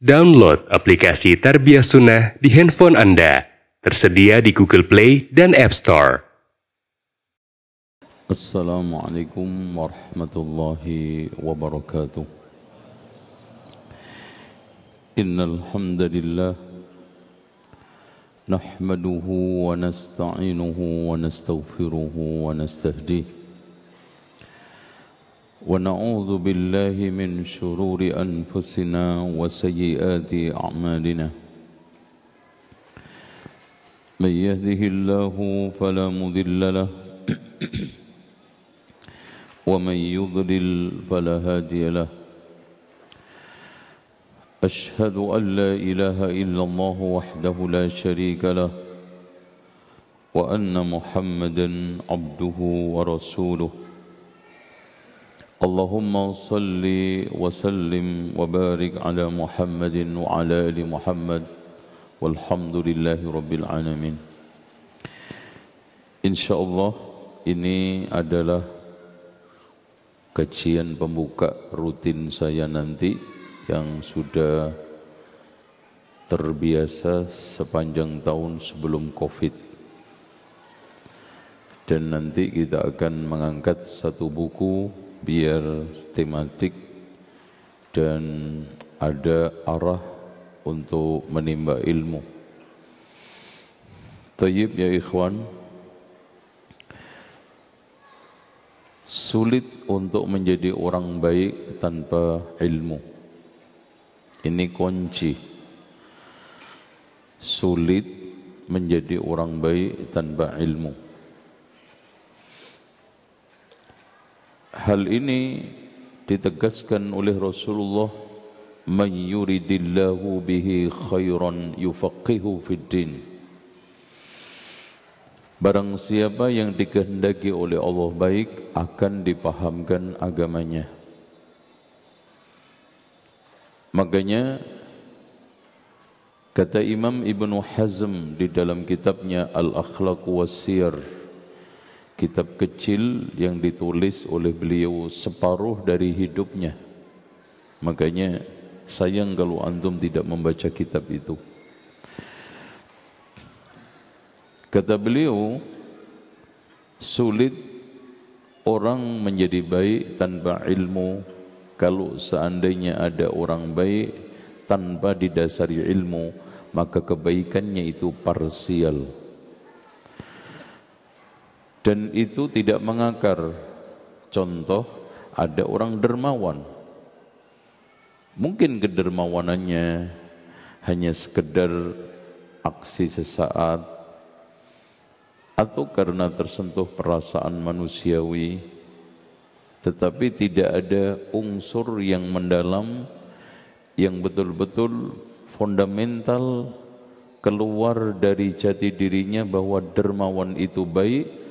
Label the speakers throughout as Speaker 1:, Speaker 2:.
Speaker 1: Download aplikasi Tarbiyah Sunnah di handphone Anda. Tersedia di Google Play dan App Store.
Speaker 2: Assalamualaikum warahmatullahi wabarakatuh. Innal hamdalillah nahmaduhu wa nasta'inuhu wa nastaghfiruhu wa nastahdihi. ونعوذ بالله من شرور أنفسنا وسيئات أعمالنا من يهده الله فلا مضل له ومن يضلل فلا هادي له أشهد أن لا إله إلا الله وحده لا شريك له وأن محمدا عبده ورسوله اللهم صل وسلم وبارك على محمد وعلى آل محمد والحمد لله رب العالمين. Insyaallah ini adalah kajian pembuka rutin saya nanti yang sudah terbiasa sepanjang tahun sebelum Covid. Dan nanti kita akan mengangkat satu buku biar tematik dan ada arah untuk menimba ilmu. Tayyib ya ikhwan, sulit untuk menjadi orang baik tanpa ilmu. Ini kunci. Sulit menjadi orang baik tanpa ilmu. Hal ini ditegaskan oleh Rasulullah, "Man yuridillahu bihi khairan yufaqihu fid din." Barang siapa yang dikehendaki oleh Allah baik akan dipahamkan agamanya. Makanya kata Imam Ibnu Hazm di dalam kitabnya Al-Akhlaq was-Siyar, kitab kecil yang ditulis oleh beliau separuh dari hidupnya. Makanya sayang kalau antum tidak membaca kitab itu. Kata beliau, sulit orang menjadi baik tanpa ilmu. Kalau seandainya ada orang baik tanpa didasari ilmu, maka kebaikannya itu parsial. Dan itu tidak mengakar. Contoh, ada orang dermawan. Mungkin kedermawanannya hanya sekedar aksi sesaat atau karena tersentuh perasaan manusiawi, tetapi tidak ada unsur yang mendalam, yang betul-betul fundamental keluar dari jati dirinya bahwa dermawan itu baik,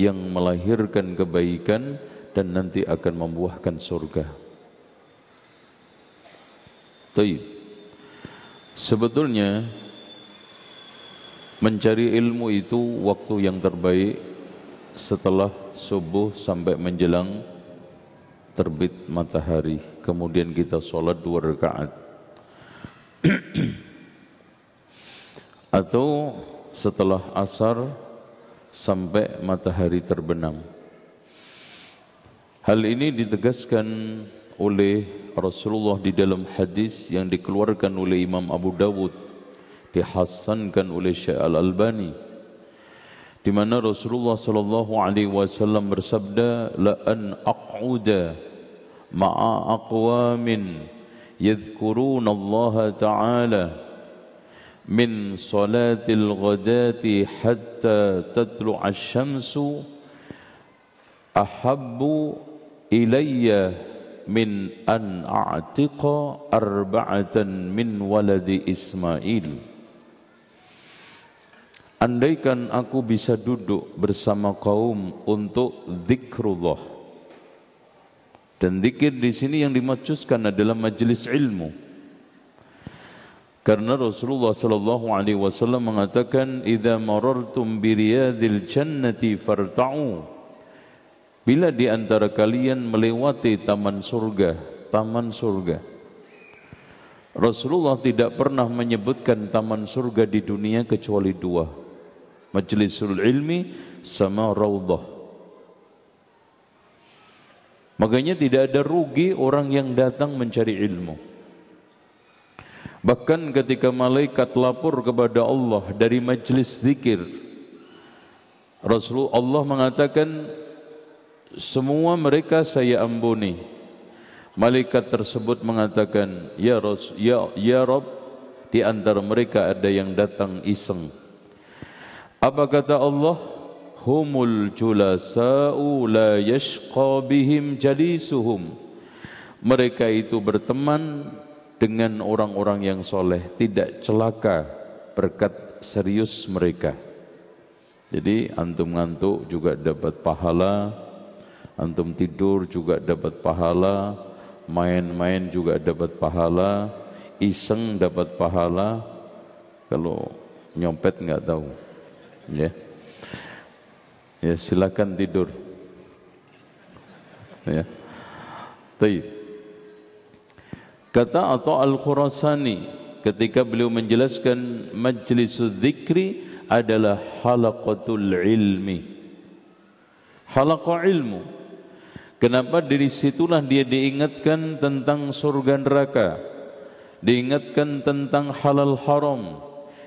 Speaker 2: yang melahirkan kebaikan dan nanti akan membuahkan surga. Taib. Sebetulnya mencari ilmu itu waktu yang terbaik setelah subuh sampai menjelang terbit matahari. Kemudian kita sholat 2 rakaat. Atau setelah asar sampai matahari terbenam. Hal ini ditegaskan oleh Rasulullah di dalam hadis yang dikeluarkan oleh Imam Abu Dawud, dihasankan oleh Syekh Al-Albani, di mana Rasulullah sallallahu alaihi wasallam bersabda, "La an aq'uda ma'a aqwamin yadhkuruna Allah Ta'ala min salatil ghadati hatta tatlu'a asy-syamsu ahabbu ilayya min an a'tiqa arba'atan min waladi Ismail." Andaikan aku bisa duduk bersama kaum untuk zikrullah, dan zikir di sini yang dimaksudkan adalah majelis ilmu. Karena Rasulullah sallallahu alaihi wasallam mengatakan, "Idza marartum bi riyadil jannati farta'u." Bila di antara kalian melewati taman surga, Rasulullah tidak pernah menyebutkan taman surga di dunia kecuali dua, majlisul ilmi sama raudhah. Makanya tidak ada rugi orang yang datang mencari ilmu. Bahkan ketika malaikat lapor kepada Allah dari majlis zikir, Rasulullah mengatakan, semua mereka saya ampuni. Malaikat tersebut mengatakan, ya Rabb, di antara mereka ada yang datang iseng. Apa kata Allah? Humul julasa'u la yashqa bihim jalisuhum. Mereka itu berteman dengan orang-orang yang soleh, tidak celaka berkat serius mereka. Jadi antum ngantuk juga dapat pahala, antum tidur juga dapat pahala, main-main juga dapat pahala, iseng dapat pahala, kalau nyopet nggak tahu, ya. Ya silakan tidur. Ya. Baik. Kata Atha Al-Khurasani ketika beliau menjelaskan majlisuz dzikri adalah halaqatul ilmi. Halaqah ilmu. Kenapa dari situlah dia diingatkan tentang surga neraka, diingatkan tentang halal haram,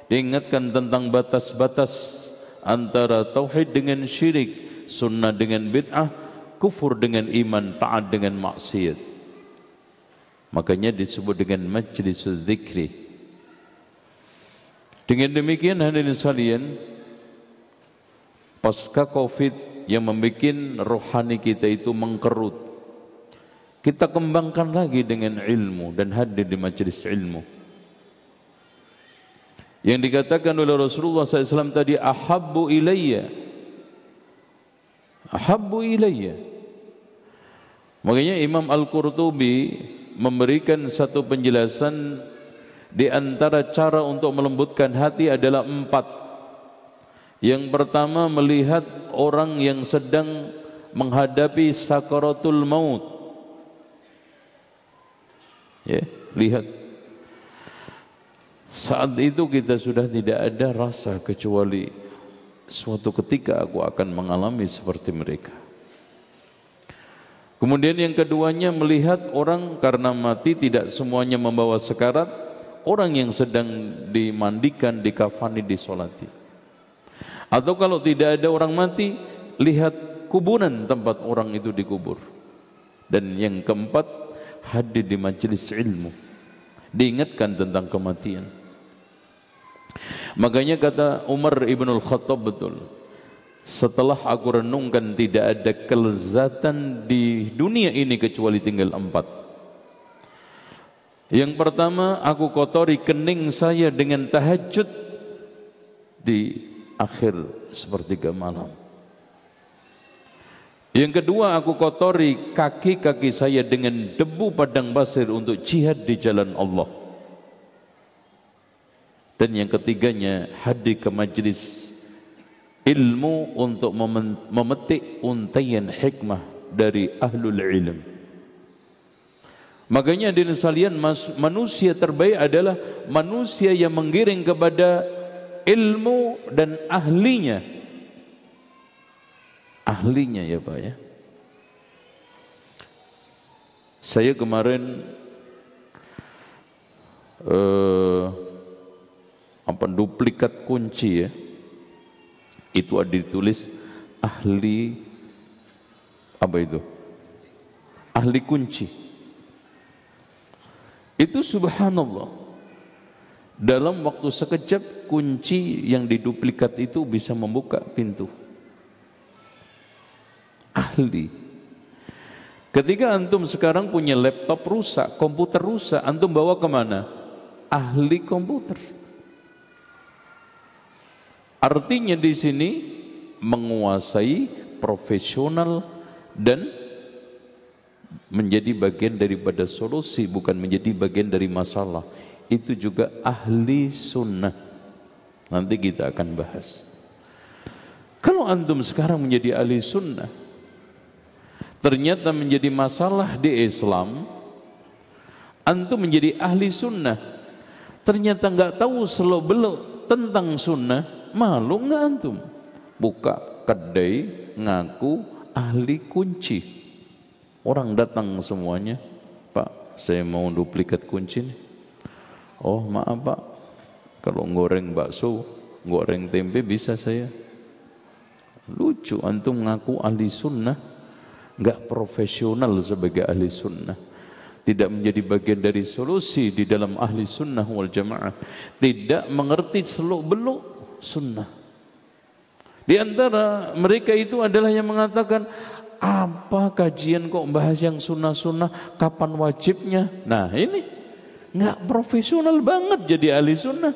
Speaker 2: diingatkan tentang batas-batas antara tauhid dengan syirik, sunnah dengan bid'ah, kufur dengan iman, taat dengan maksiat. Makanya disebut dengan majlisul dzikri. Dengan demikian hadirin sekalian, pasca Covid yang membuat rohani kita itu mengkerut, kita kembangkan lagi dengan ilmu dan hadir di majelis ilmu. Yang dikatakan oleh Rasulullah SAW tadi, ahabbu ilayya, ahabbu ilayya. Makanya Imam Al-Qurtubi memberikan satu penjelasan, di antara cara untuk melembutkan hati adalah 4. Yang pertama, melihat orang yang sedang menghadapi sakaratul maut. Ya, lihat. Saat itu kita sudah tidak ada rasa kecuali suatu ketika aku akan mengalami seperti mereka. Kemudian yang keduanya, melihat orang karena mati tidak semuanya membawa sekarat, orang yang sedang dimandikan, dikafani, disolati. Atau kalau tidak ada orang mati, lihat kuburan tempat orang itu dikubur. Dan yang keempat, hadir di majelis ilmu, diingatkan tentang kematian. Makanya kata Umar ibn al-Khattab, betul, setelah aku renungkan tidak ada kelezatan di dunia ini kecuali tinggal 4. Yang pertama, aku kotori kening saya dengan tahajud di akhir sepertiga malam. Yang kedua, aku kotori kaki-kaki saya dengan debu padang pasir untuk jihad di jalan Allah. Dan yang ketiganya, hadir ke majlis ilmu untuk memetik untaian hikmah dari ahlul ilm. Makanya hadirin sekalian, manusia terbaik adalah manusia yang menggiring kepada ilmu dan ahlinya. Ahlinya ya Pak ya. Saya kemarin duplikat kunci ya. Itu ada ditulis ahli apa itu? Ahli kunci. Itu subhanallah, dalam waktu sekejap kunci yang diduplikat itu bisa membuka pintu. Ahli. Ketika antum sekarang punya laptop rusak, komputer rusak, antum bawa kemana? Ahli komputer. Artinya di sini menguasai, profesional, dan menjadi bagian daripada solusi, bukan menjadi bagian dari masalah. Itu juga ahli sunnah. Nanti kita akan bahas. Kalau antum sekarang menjadi ahli sunnah, ternyata menjadi masalah di Islam, Antum menjadi ahli sunnah, ternyata nggak tahu selok-belok tentang sunnah, malu nggak antum? Buka kedai ngaku ahli kunci, orang datang semuanya, Pak, saya mau duplikat kunci nih. Oh maaf Pak, kalau goreng bakso, goreng tempe bisa saya. Lucu, antum ngaku ahli sunnah, nggak profesional sebagai ahli sunnah, tidak menjadi bagian dari solusi di dalam ahli sunnah wal jamaah, tidak mengerti seluk-beluk sunnah. Di antara mereka itu adalah yang mengatakan, apa kajian kok bahas yang sunnah-sunnah, kapan wajibnya? Nah ini nggak profesional banget jadi ahli sunnah.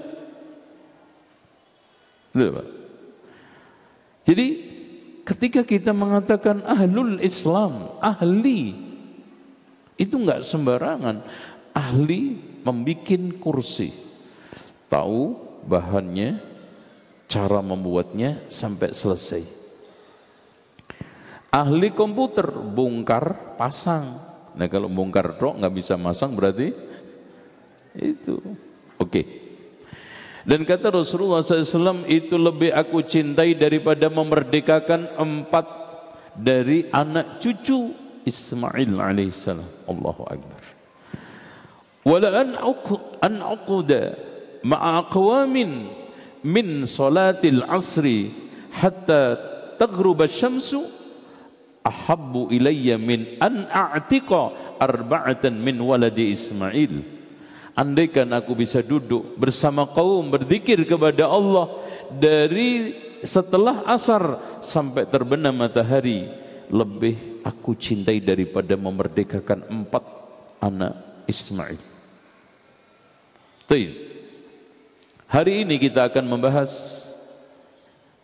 Speaker 2: Betul, Pak? Jadi ketika kita mengatakan ahlul Islam, ahli, itu nggak sembarangan. Ahli membikin kursi, tahu bahannya, cara membuatnya sampai selesai. Ahli komputer, bongkar, pasang. Nah kalau bongkar tok nggak bisa masang berarti itu oke. Dan kata Rasulullah SAW, itu lebih aku cintai daripada memerdekakan 4 dari anak cucu Ismail alaihissalam. Allahu Akbar. Wala an aquda ma'a aqwamin min salatil asri hatta taghruba syamsu ahabbu ilayya min an a'tiqa arba'atan min waladi Ismail. Andaikan aku bisa duduk bersama kaum berzikir kepada Allah dari setelah asar sampai terbenam matahari, lebih aku cintai daripada memerdekakan 4 anak Ismail. Baik. Hari ini kita akan membahas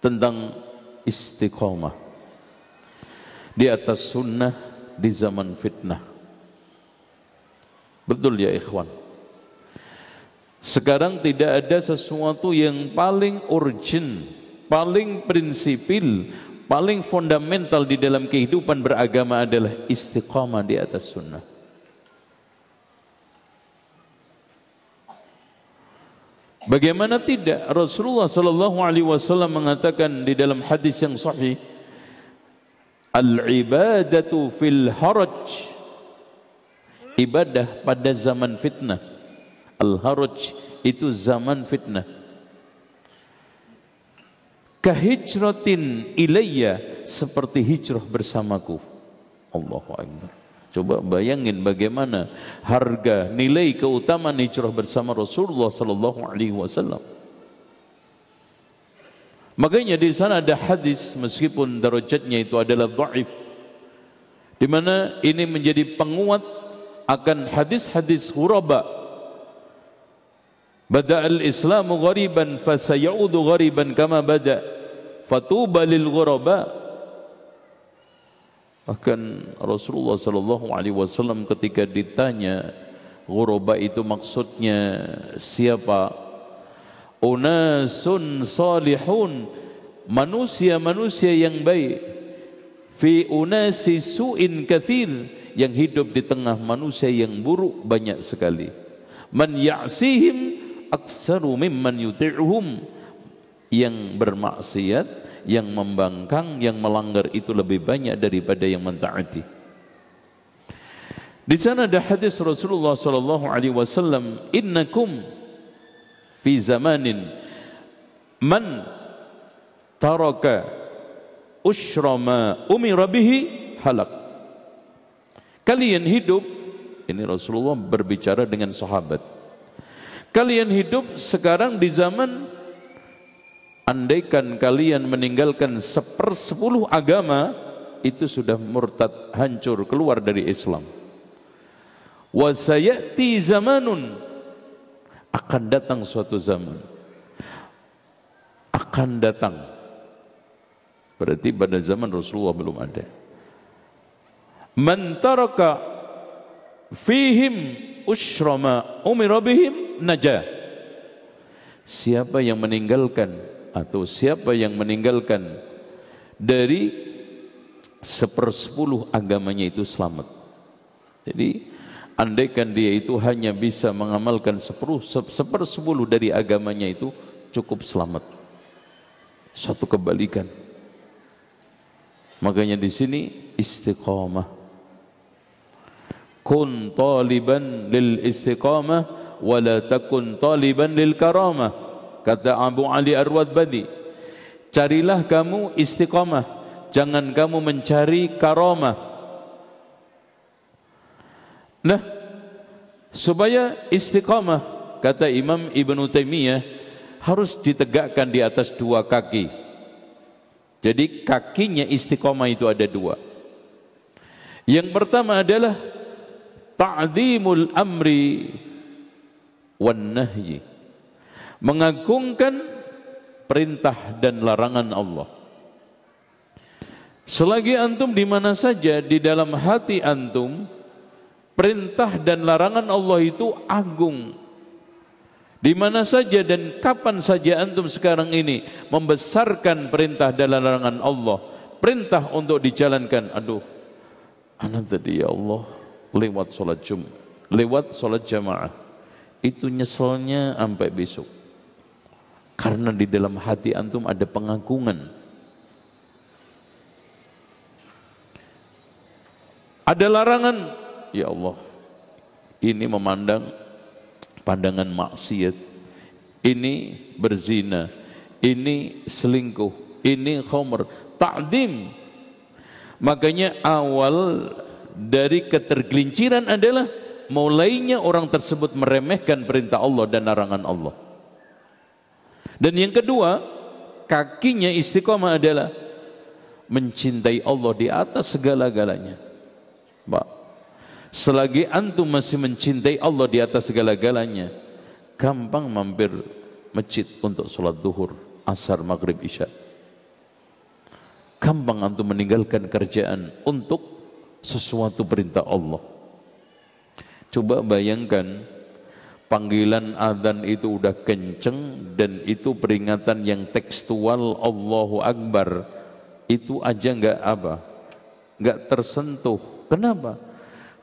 Speaker 2: tentang istiqamah di atas sunnah di zaman fitnah. Betul ya ikhwan? Sekarang tidak ada sesuatu yang paling urgent, paling prinsipil, paling fundamental di dalam kehidupan beragama adalah istiqamah di atas sunnah. Bagaimana tidak? Rasulullah SAW mengatakan di dalam hadis yang sahih, al-ibadatu fil haraj, ibadah pada zaman fitnah. Al-haraj itu zaman fitnah. Kahijratin ilayya, seperti hijrah bersamaku. Allahu Akbar. Coba bayangin bagaimana harga nilai keutamaan hijrah bersama Rasulullah sallallahu alaihi wasallam. Makanya di sana ada hadis, meskipun darajatnya itu adalah dhaif, di mana ini menjadi penguat akan hadis-hadis ghuraba. Bada'al Islamu ghariban fasayaudu ghariban kama bada' fatuba lil ghuraba. Bahkan Rasulullah sallallahu alaihi wasallam ketika ditanya ghuraba itu maksudnya siapa? Unasun salihun, manusia-manusia yang baik. Fi unasi su'in kathir, yang hidup di tengah manusia yang buruk banyak sekali. Man ya'sihim aksaru mimman yuti'uhum, yang bermaksiat, yang membangkang, yang melanggar itu lebih banyak daripada yang mentaati. Di sana ada hadis Rasulullah sallallahu alaihi wasallam, innakum fi zamanin man taraka usyra ma umira bihi halak. Kalian hidup, ini Rasulullah berbicara dengan sahabat, kalian hidup sekarang di zaman, andaikan kalian meninggalkan 1/10 agama, itu sudah murtad, hancur, keluar dari Islam. Wa sayati zamanun, akan datang suatu zaman, akan datang, berarti pada zaman Rasulullah belum ada. Man taraka fihim usyra ma umira bihim najah. Siapa yang meninggalkan, atau siapa yang meninggalkan dari 1/10 agamanya itu selamat. Jadi andaikan dia itu hanya bisa mengamalkan sepersepuluh dari agamanya, itu cukup selamat. Satu kebalikan. Makanya di sini istiqamah. Kun taliban lil istiqamah wa la takun taliban lil karamah. Kata Abu Ali Ar-Wadbadi, carilah kamu istiqamah, jangan kamu mencari karamah. Nah, supaya istiqamah, kata Imam Ibn Taimiyah, harus ditegakkan di atas dua kaki. Jadi kakinya istiqamah itu ada dua. Yang pertama adalah ta'zimul amri wan nahyi, mengagungkan perintah dan larangan Allah. Selagi antum di mana saja, di dalam hati antum perintah dan larangan Allah itu agung. Di mana saja dan kapan saja antum sekarang ini membesarkan perintah dan larangan Allah, perintah untuk dijalankan, aduh, anak tadi ya Allah lewat sholat lewat sholat jamaah, itu nyeselnya sampai besok. Karena di dalam hati antum ada pengagungan. Ada larangan, ya Allah, ini memandang pandangan maksiat, ini berzina, ini selingkuh, ini khamr, ta'zim. Makanya awal dari ketergelinciran adalah mulainya orang tersebut meremehkan perintah Allah dan larangan Allah. Dan yang kedua, kakinya istiqamah adalah mencintai Allah di atas segala-galanya. Pak, selagi antum masih mencintai Allah di atas segala-galanya, gampang mampir masjid untuk sholat duhur, asar, maghrib, isya. Gampang antum meninggalkan kerjaan untuk sesuatu perintah Allah. Coba bayangkan, panggilan azan itu udah kenceng dan itu peringatan yang tekstual, Allahu Akbar, itu aja nggak tersentuh. Kenapa?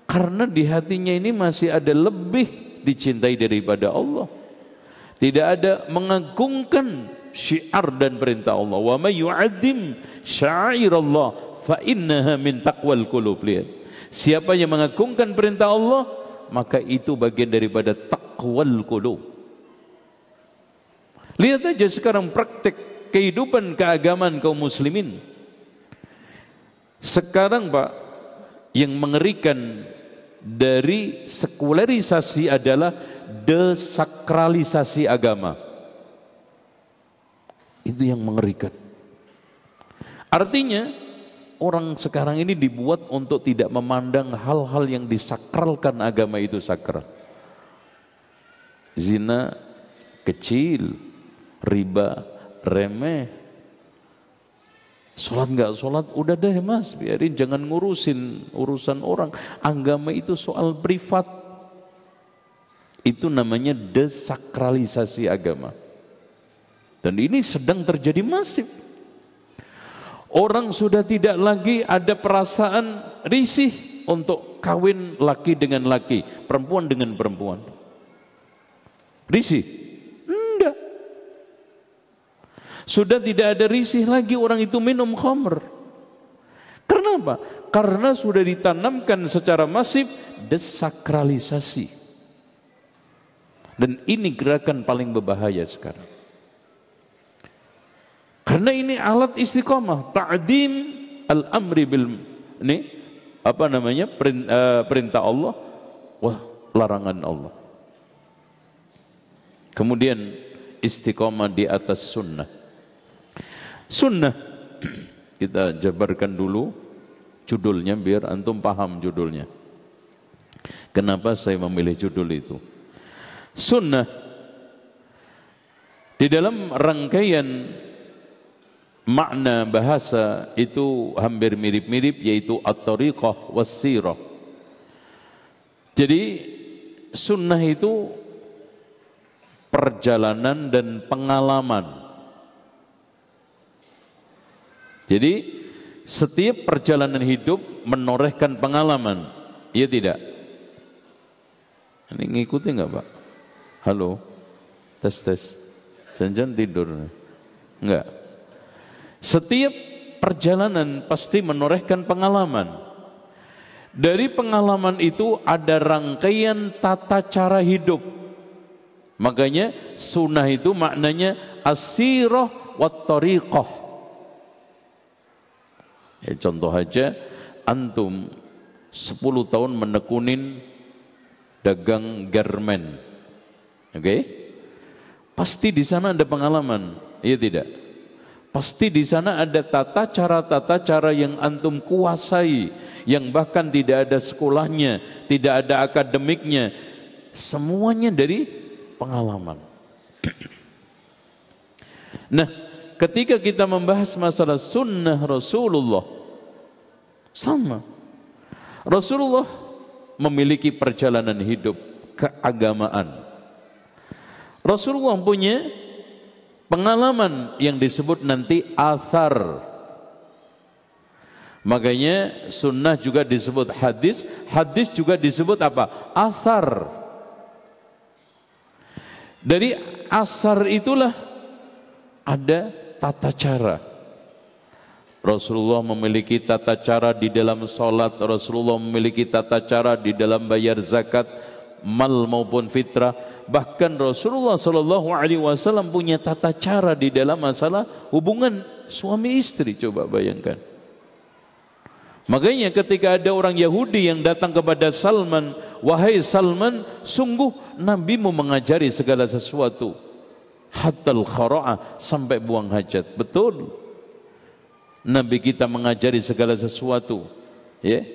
Speaker 2: Karena di hatinya ini masih ada lebih dicintai daripada Allah. Tidak ada mengagungkan syiar dan perintah Allah. Wa may yu'azzim sya'airallah fa innaha min taqwal qulub. Lihat, siapa yang mengagungkan perintah Allah, maka itu bagian daripada taqwal qulub. Lihat aja sekarang praktek kehidupan keagamaan kaum muslimin. Sekarang Pak, yang mengerikan dari sekularisasi adalah desakralisasi agama. Itu yang mengerikan. Artinya orang sekarang ini dibuat untuk tidak memandang hal-hal yang disakralkan agama itu sakral. Zina kecil, riba remeh, sholat nggak sholat, udah deh mas, biarin, jangan ngurusin urusan orang. Agama itu soal privat. Itu namanya desakralisasi agama. Dan ini sedang terjadi masif. Orang sudah tidak lagi ada perasaan risih untuk kawin laki dengan laki, perempuan dengan perempuan. Risih? Enggak. Sudah tidak ada risih lagi orang itu minum khamr. Kenapa? Karena sudah ditanamkan secara masif desakralisasi. Dan ini gerakan paling berbahaya sekarang. Karena ini alat istiqamah, ta'dim al-amri bil perintah Allah, larangan Allah. Kemudian istiqamah di atas sunnah. Sunnah kita jabarkan dulu judulnya biar antum paham judulnya. Kenapa saya memilih judul itu? Sunnah di dalam rangkaian makna bahasa itu hampir mirip-mirip, yaitu at-tariqah was-sirah. Jadi sunnah itu perjalanan dan pengalaman. Jadi setiap perjalanan hidup menorehkan pengalaman, iya tidak? Ini ngikuti nggak Pak? Halo, tes. Jangan tidur. Enggak. Setiap perjalanan pasti menorehkan pengalaman. Dari pengalaman itu ada rangkaian tata cara hidup. Makanya sunnah itu maknanya as-sirah wat tariqah. Ya, contoh aja, antum 10 tahun menekunin dagang garmen. Oke? Pasti di sana ada pengalaman, iya tidak? Pasti di sana ada tata cara yang antum kuasai, yang bahkan tidak ada sekolahnya, tidak ada akademiknya, semuanya dari pengalaman. Nah, ketika kita membahas masalah sunnah Rasulullah, sama. Rasulullah memiliki perjalanan hidup keagamaan. Rasulullah punya pengalaman yang disebut nanti athar. Makanya sunnah juga disebut hadis, hadis juga disebut apa? Athar. Dari asar itulah ada tata cara. Rasulullah memiliki tata cara di dalam sholat, Rasulullah memiliki tata cara di dalam bayar zakat, mal maupun fitrah. Bahkan Rasulullah Shallallahu Alaihi Wasallam punya tata cara di dalam masalah hubungan suami istri. Coba bayangkan. Makanya ketika ada orang Yahudi yang datang kepada Salman, wahai Salman, sungguh Nabi mau mengajari segala sesuatu, hatal khara'ah, sampai buang hajat. Betul, Nabi kita mengajari segala sesuatu, ya,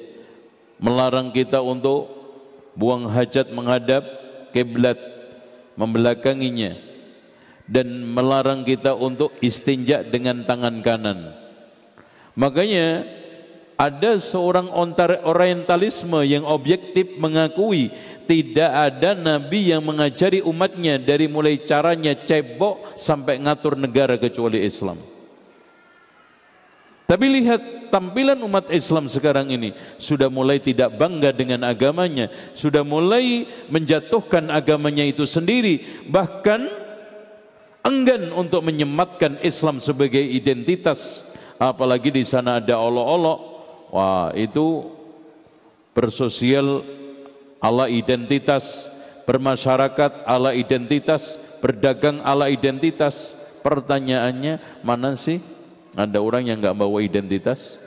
Speaker 2: melarang kita untuk buang hajat menghadap kiblat, membelakanginya, dan melarang kita untuk istinja dengan tangan kanan. Makanya ada seorang orientalisme yang objektif mengakui tidak ada nabi yang mengajari umatnya dari mulai caranya cebok sampai ngatur negara kecuali Islam. Tapi lihat tampilan umat Islam sekarang ini, sudah mulai tidak bangga dengan agamanya, sudah mulai menjatuhkan agamanya itu sendiri, bahkan enggan untuk menyematkan Islam sebagai identitas. Apalagi di sana ada olok-olok. Wah, itu bersosial ala identitas, bermasyarakat ala identitas, berdagang ala identitas. Pertanyaannya, mana sih ada orang yang nggak bawa identitas?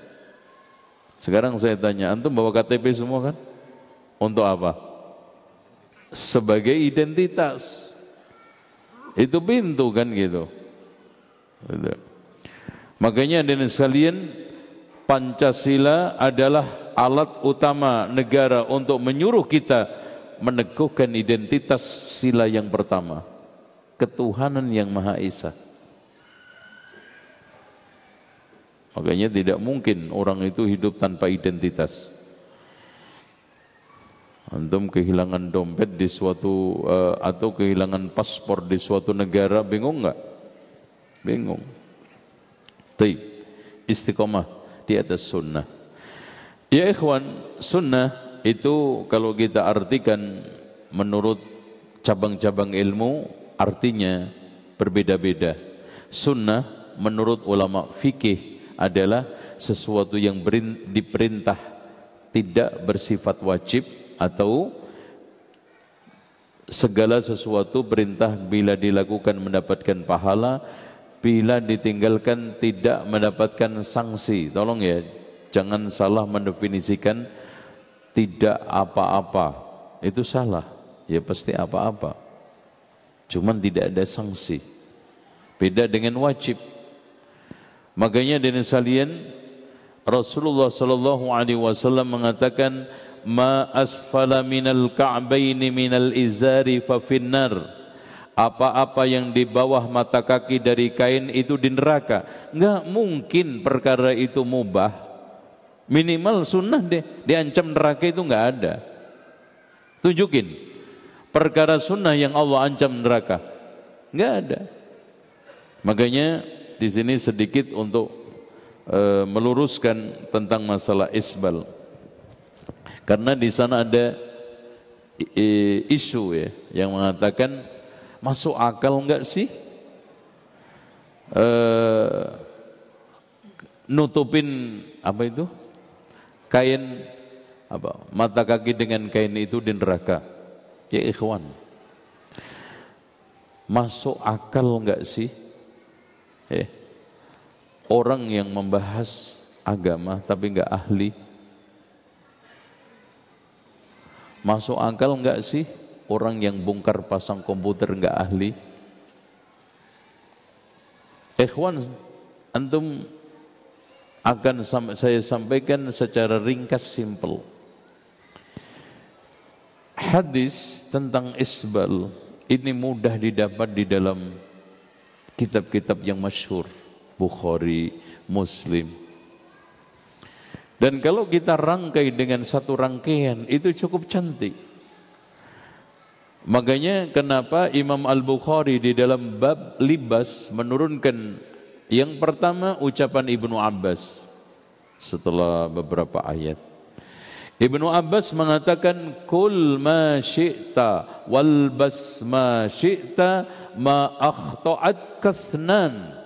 Speaker 2: Sekarang saya tanya, antum bawa KTP semua kan? Untuk apa? Sebagai identitas. Itu pintu kan gitu. Makanya hadirin sekalian, Pancasila adalah alat utama negara untuk menyuruh kita meneguhkan identitas sila yang pertama, ketuhanan yang Maha Esa. Makanya tidak mungkin orang itu hidup tanpa identitas. Antum kehilangan dompet di suatu atau kehilangan paspor di suatu negara, bingung nggak? Bingung. Taib, istiqomah di atas sunnah. Ya ikhwan, sunnah itu kalau kita artikan menurut cabang-cabang ilmu artinya berbeda-beda. Sunnah menurut ulama fikih adalah sesuatu yang diperintah, tidak bersifat wajib, atau segala sesuatu perintah bila dilakukan mendapatkan pahala, bila ditinggalkan tidak mendapatkan sanksi. Tolong ya, jangan salah mendefinisikan tidak apa-apa. Itu salah. Ya pasti apa-apa. Cuman tidak ada sanksi. Beda dengan wajib. Makanya dengan sekalian, Rasulullah sallallahu alaihi wasallam mengatakan, "Ma asfala minal ka'baini minal izari fa finnar." Apa-apa yang di bawah mata kaki dari kain itu di neraka. Enggak mungkin perkara itu mubah. Minimal sunnah deh, diancam neraka itu enggak ada. Tunjukin perkara sunnah yang Allah ancam neraka. Enggak ada. Makanya di sini sedikit untuk meluruskan tentang masalah isbal. Karena di sana ada isu ya yang mengatakan masuk akal enggak sih nutupin apa itu kain apa mata kaki dengan kain itu di neraka. Ya ikhwan, masuk akal enggak sih orang yang membahas agama tapi enggak ahli? Masuk akal enggak sih orang yang bongkar pasang komputer enggak ahli? Ikhwan, antum akan saya sampaikan secara ringkas simple. Hadis tentang isbal ini mudah didapat di dalam kitab-kitab yang masyhur, Bukhari, Muslim. Dan kalau kita rangkai dengan satu rangkaian itu cukup cantik. Makanya kenapa Imam Al-Bukhari di dalam bab libas menurunkan yang pertama ucapan Ibnu Abbas setelah beberapa ayat. Ibnu Abbas mengatakan kul ma syi'ta walbas ma syi'ta ma akhta'at kasnan.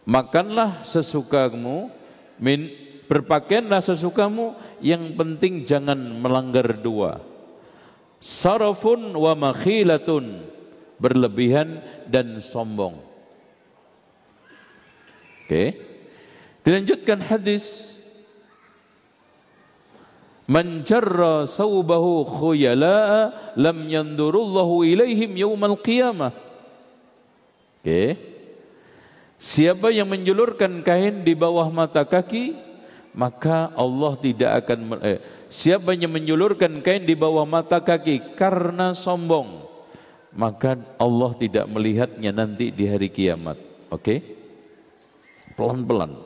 Speaker 2: Makanlah sesukamu, berpakaianlah sesukamu, yang penting jangan melanggar dua. Sarafun wa makhilatun, berlebihan dan sombong. Dilanjutkan hadis, man jarra sawbahu khuyala'a lam yandurullahu ilaihim yaumal qiyamah. Siapa yang menjulurkan kain di bawah mata kaki, maka Allah tidak akan siapa yang menjulurkan kain di bawah mata kaki karena sombong, maka Allah tidak melihatnya nanti di hari kiamat. Pelan-pelan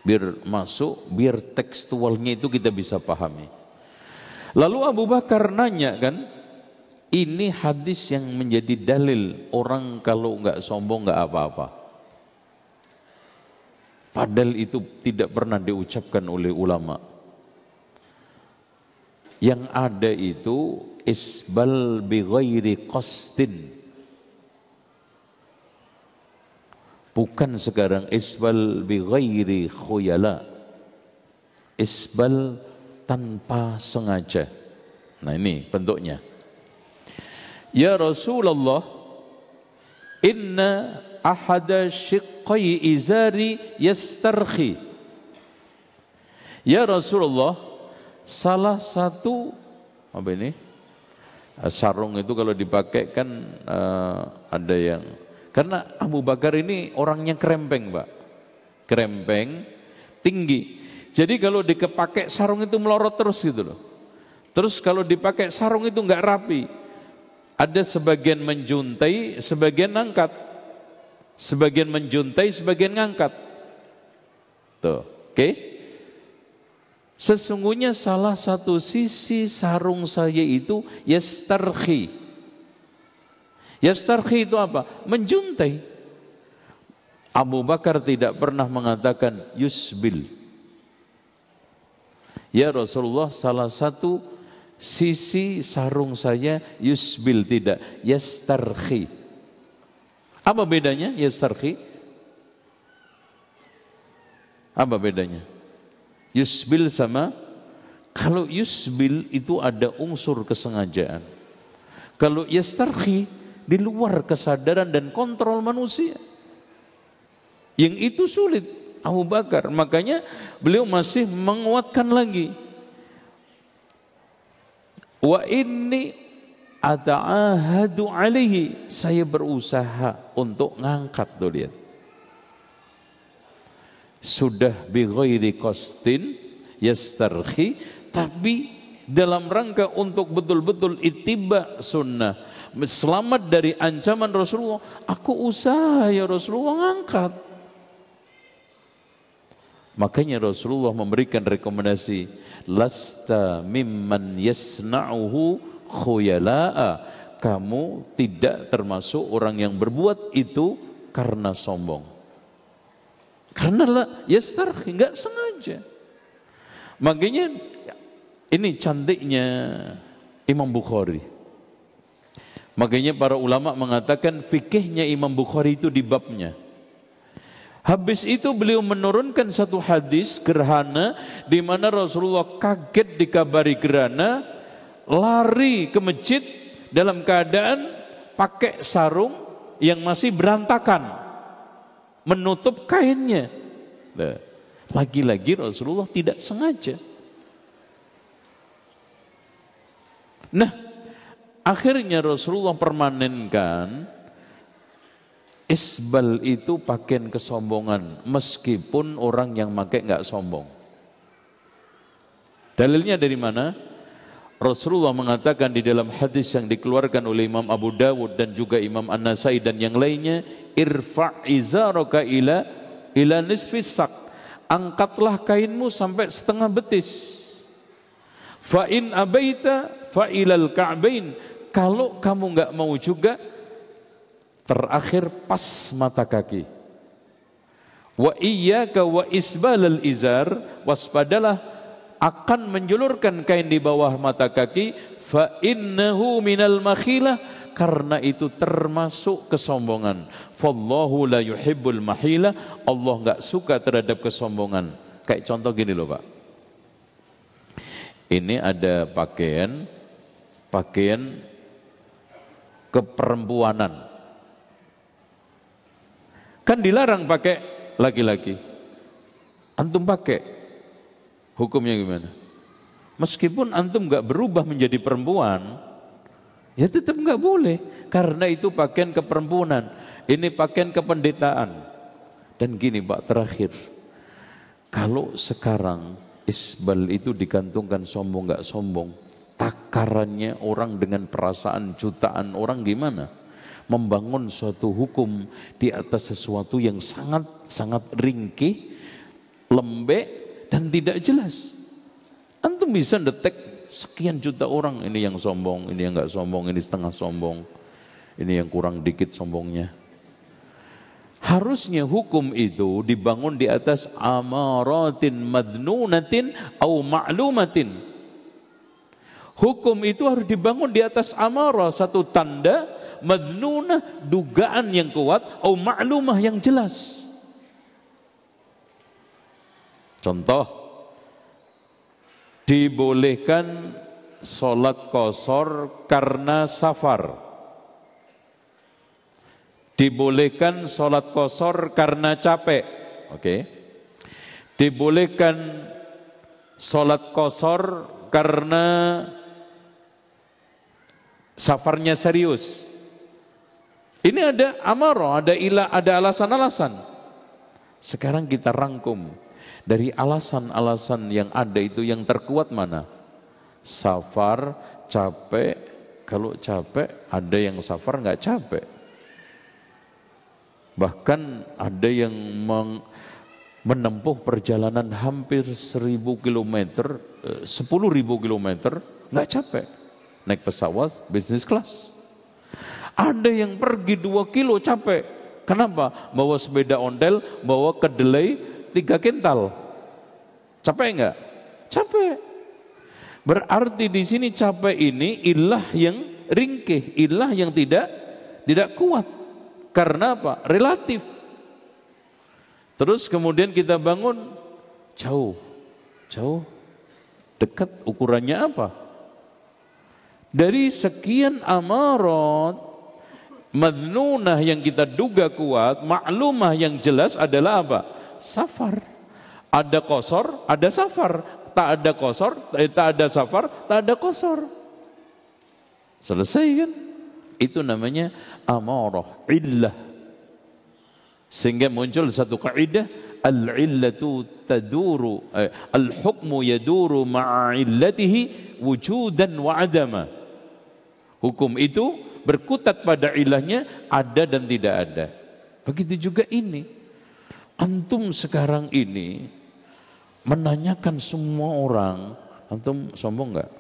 Speaker 2: biar masuk, biar tekstualnya itu kita bisa pahami. Lalu Abu Bakar nanya kan, ini hadis yang menjadi dalil orang kalau enggak sombong enggak apa-apa. Padahal itu tidak pernah diucapkan oleh ulama. Yang ada itu isbal bi ghairi qasdin. Bukan sekarang isbal bi ghairi khuyala. Isbal tanpa sengaja. Nah ini bentuknya. Ya Rasulullah, inna ahada syiqqai izari yastarkhi. Ya Rasulullah, salah satu apa ini? Sarung itu kalau dipakai kan ada yang, karena Abu Bakar ini orangnya krempeng, Pak. Krempeng, tinggi. Jadi kalau dipakai sarung itu melorot terus gitu loh. Terus kalau dipakai sarung itu enggak rapi. Ada sebagian menjuntai, sebagian ngangkat. Sebagian menjuntai, sebagian ngangkat. Tuh, Sesungguhnya salah satu sisi sarung saya itu yastarkhi. Yastarkhi itu apa? Menjuntai. Abu Bakar tidak pernah mengatakan yusbil. Ya Rasulullah, salah satu sisi sarung saya yusbil, tidak, yastarkhi. Apa bedanya yastarkhi? Apa bedanya? Yusbil sama, kalau yusbil itu ada unsur kesengajaan. Kalau yastarkhi di luar kesadaran dan kontrol manusia. Yang itu sulit Abu Bakar, makanya beliau masih menguatkan lagi. Wa inni ata'ahadu alaihi, saya berusaha untuk ngangkat, tuh lihat. Sudah bi ghairi qastin yastarkhi, tapi dalam rangka untuk betul-betul ittiba sunnah, selamat dari ancaman Rasulullah, aku usaha ya Rasulullah ngangkat. Makanya Rasulullah memberikan rekomendasi, lasta mimman yasna'uhu khuyala'a, kamu tidak termasuk orang yang berbuat itu karena sombong. Karena yastarkhi, enggak sengaja. Makanya Ini cantiknya Imam Bukhari. Makanya para ulama mengatakan fikihnya Imam Bukhari itu di babnya. Habis itu beliau menurunkan satu hadis gerhana di mana Rasulullah kaget dikabari gerhana, lari ke masjid dalam keadaan pakai sarung yang masih berantakan, menutup kainnya. Lagi-lagi Rasulullah tidak sengaja. Nah, akhirnya Rasulullah permanenkan isbal itu pakaian kesombongan, meskipun orang yang pakai nggak sombong. Dalilnya dari mana? Rasulullah mengatakan di dalam hadis yang dikeluarkan oleh Imam Abu Dawud dan juga Imam An-Nasai dan yang lainnya, irfa' izaraka ila nisfis sak. Angkatlah kainmu sampai setengah betis. Fa in abaita fa ilal ka'bain. Kalau kamu enggak mau juga, terakhir pas mata kaki. Wa iyyaka wa isbalal izar, waspadalah akan menjulurkan kain di bawah mata kaki, fa innahu minal makhilah, karena itu termasuk kesombongan. Fallahu la yuhibbul mahila, Allah enggak suka terhadap kesombongan. Kayak contoh gini loh Pak. Ini ada pakaian keperempuanan. Kan dilarang pakai laki-laki. Antum pakai, hukumnya gimana? Meskipun antum enggak berubah menjadi perempuan, ya tetap enggak boleh, karena itu pakaian keperempuanan. Ini pakaian kependetaan. Dan gini Pak, terakhir, kalau sekarang isbal itu digantungkan sombong enggak sombong, takarannya orang dengan perasaan jutaan orang gimana? Membangun suatu hukum di atas sesuatu yang sangat ringkih, lembek dan tidak jelas. Antum bisa detek sekian juta orang, ini yang sombong, ini yang enggak sombong, ini setengah sombong, ini yang kurang dikit sombongnya. Harusnya hukum itu dibangun di atas amaratin madnunatin au ma'lumatin. Hukum itu harus dibangun di atas amarah, satu tanda, madnunah, dugaan yang kuat, au ma'lumah yang jelas. Contoh, dibolehkan sholat qashar karena safar. Dibolehkan sholat qashar karena capek. Oke. Dibolehkan sholat qashar karena safarnya serius. Ini ada amarah, ada alasan-alasan. Sekarang kita rangkum dari alasan-alasan yang ada itu, yang terkuat mana? Safar, capek. Kalau capek, ada yang safar nggak capek. Bahkan ada yang menempuh perjalanan hampir 1.000 km, 10.000 km, nggak capek. Naik pesawat business class. Ada yang pergi 2 kilo capek. Kenapa? Bawa sepeda ondel, bawa kedelai 3 kintal. Capek enggak? Capek. Berarti di sini capek ini ilah yang ringkih, ilah yang tidak kuat. Karena apa? Relatif. Terus kemudian kita bangun jauh, dekat, ukurannya apa? Dari sekian amarat madnunah yang kita duga kuat, maklumah yang jelas adalah apa? Safar. Ada qashar, ada safar. Tak ada qashar, tak ada safar, tak ada qashar. Selesai kan? Itu namanya amarah, illah. Sehingga muncul satu kaidah, al-illatu taduru, al-hukmu yaduru ma'a illatihi wujudan wa adama. Hukum itu berkutat pada ilahnya, ada dan tidak ada. Begitu juga ini. Antum sekarang ini menanyakan semua orang, antum sombong enggak?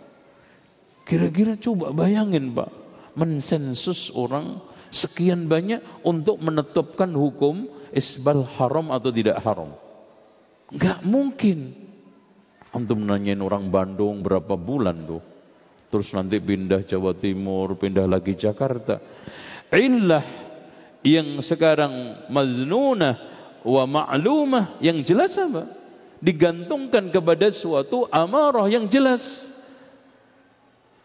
Speaker 2: Kira-kira coba bayangin Pak, mensensus orang sekian banyak untuk menetapkan hukum isbal haram atau tidak haram. Enggak mungkin. Antum nanyain orang Bandung berapa bulan tuh. Terus nanti pindah Jawa Timur, pindah lagi Jakarta. Illah yang sekarang maznunah wa ma'lumah yang jelas apa? Digantungkan kepada suatu amarah yang jelas.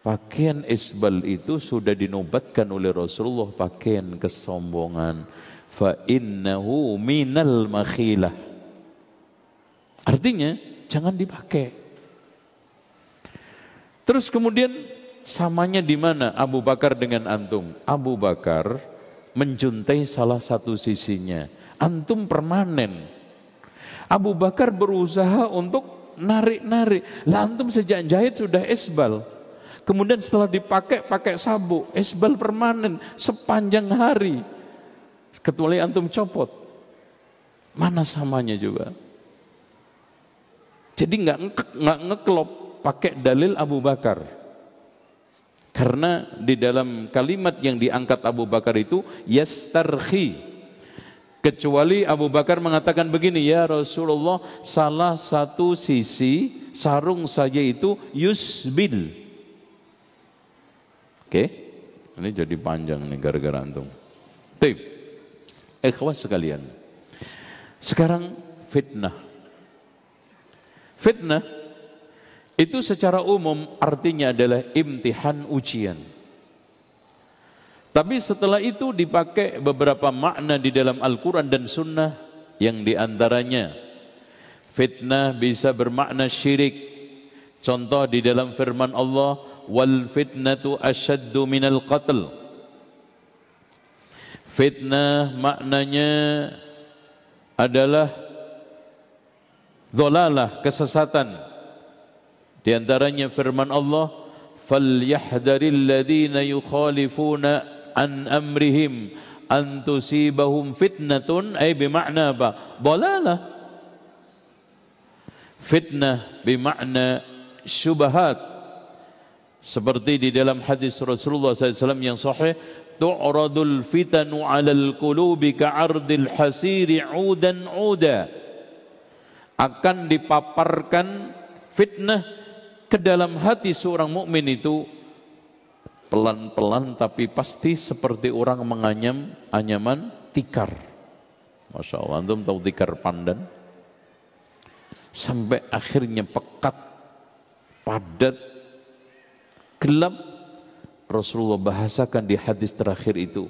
Speaker 2: Pakaian isbal itu sudah dinobatkan oleh Rasulullah pakaian kesombongan. Fa innahu minal makhilah. Artinya jangan dipakai. Terus kemudian samanya di mana Abu Bakar dengan antum? Abu Bakar menjuntai salah satu sisinya. Antum permanen. Abu Bakar berusaha untuk narik-narik. Lah antum sejak jahit sudah isbal. Kemudian setelah dipakai, pakai sabuk. Isbal permanen sepanjang hari. Kecuali antum copot. Mana samanya juga? Jadi nggak ngeklop pakai dalil Abu Bakar. Karena di dalam kalimat yang diangkat Abu Bakar itu yastarhi. Kecuali Abu Bakar mengatakan begini, ya Rasulullah, salah satu sisi sarung saya itu yusbil. Oke, ini jadi panjang nih gara-gara antum. Baik, ikhwah sekalian. Sekarang fitnah. Fitnah itu secara umum artinya adalah imtihan, ujian. Tapi setelah itu dipakai beberapa makna di dalam Al-Quran dan Sunnah, yang diantaranya fitnah bisa bermakna syirik. Contoh di dalam firman Allah, wal fitnatu asyaddu minal qatl. Fitnah maknanya adalah dhalalah, kesesatan. Di antaranya firman Allah, falyahdharil ladzina yukhalifuna an amrihim an tusibahum fitnatun, ay bimakna apa? Dhalalah. Fitnah bimakna syubhat. Seperti di dalam hadis Rasulullah SAW yang sahih, tu'radul fitanu 'alal qulubi ka'ardil hasiri 'udan 'uda. Akan dipaparkan fitnah ke dalam hati seorang mukmin itu pelan-pelan tapi pasti seperti orang menganyam anyaman tikar. Masya Allah, antum tahu tikar pandan? Sampai akhirnya pekat, padat, gelap. Rasulullah bahasakan di hadis terakhir itu,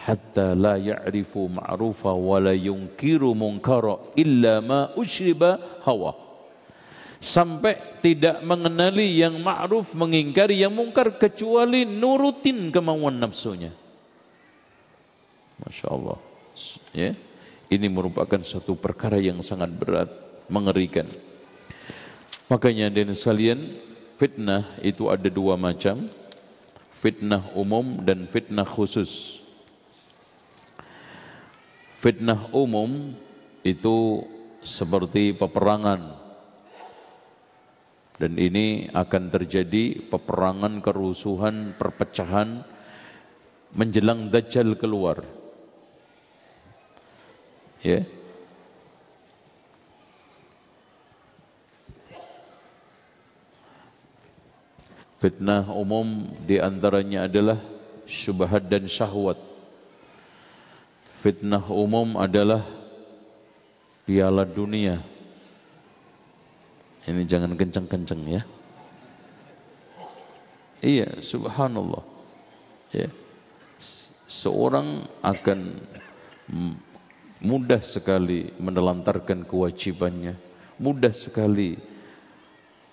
Speaker 2: hatta la ya'rifu ma'rufa wa la yunkiru munkara illa ma usyriba hawa. Sampai tidak mengenali yang ma'ruf, mengingkari yang mungkar, kecuali nurutin kemauan nafsunya. Masya Allah, ya, ini merupakan suatu perkara yang sangat berat, mengerikan. Makanya dan sekalian, fitnah itu ada dua macam, fitnah umum dan fitnah khusus. Fitnah umum itu seperti peperangan. Dan ini akan terjadi peperangan, kerusuhan, perpecahan menjelang Dajjal keluar. Ya. Fitnah umum diantaranya adalah syubhat dan syahwat. Fitnah umum adalah piala dunia. Ini jangan kenceng-kenceng ya. Iya, subhanallah. Ya. Seorang akan mudah sekali menelantarkan kewajibannya, mudah sekali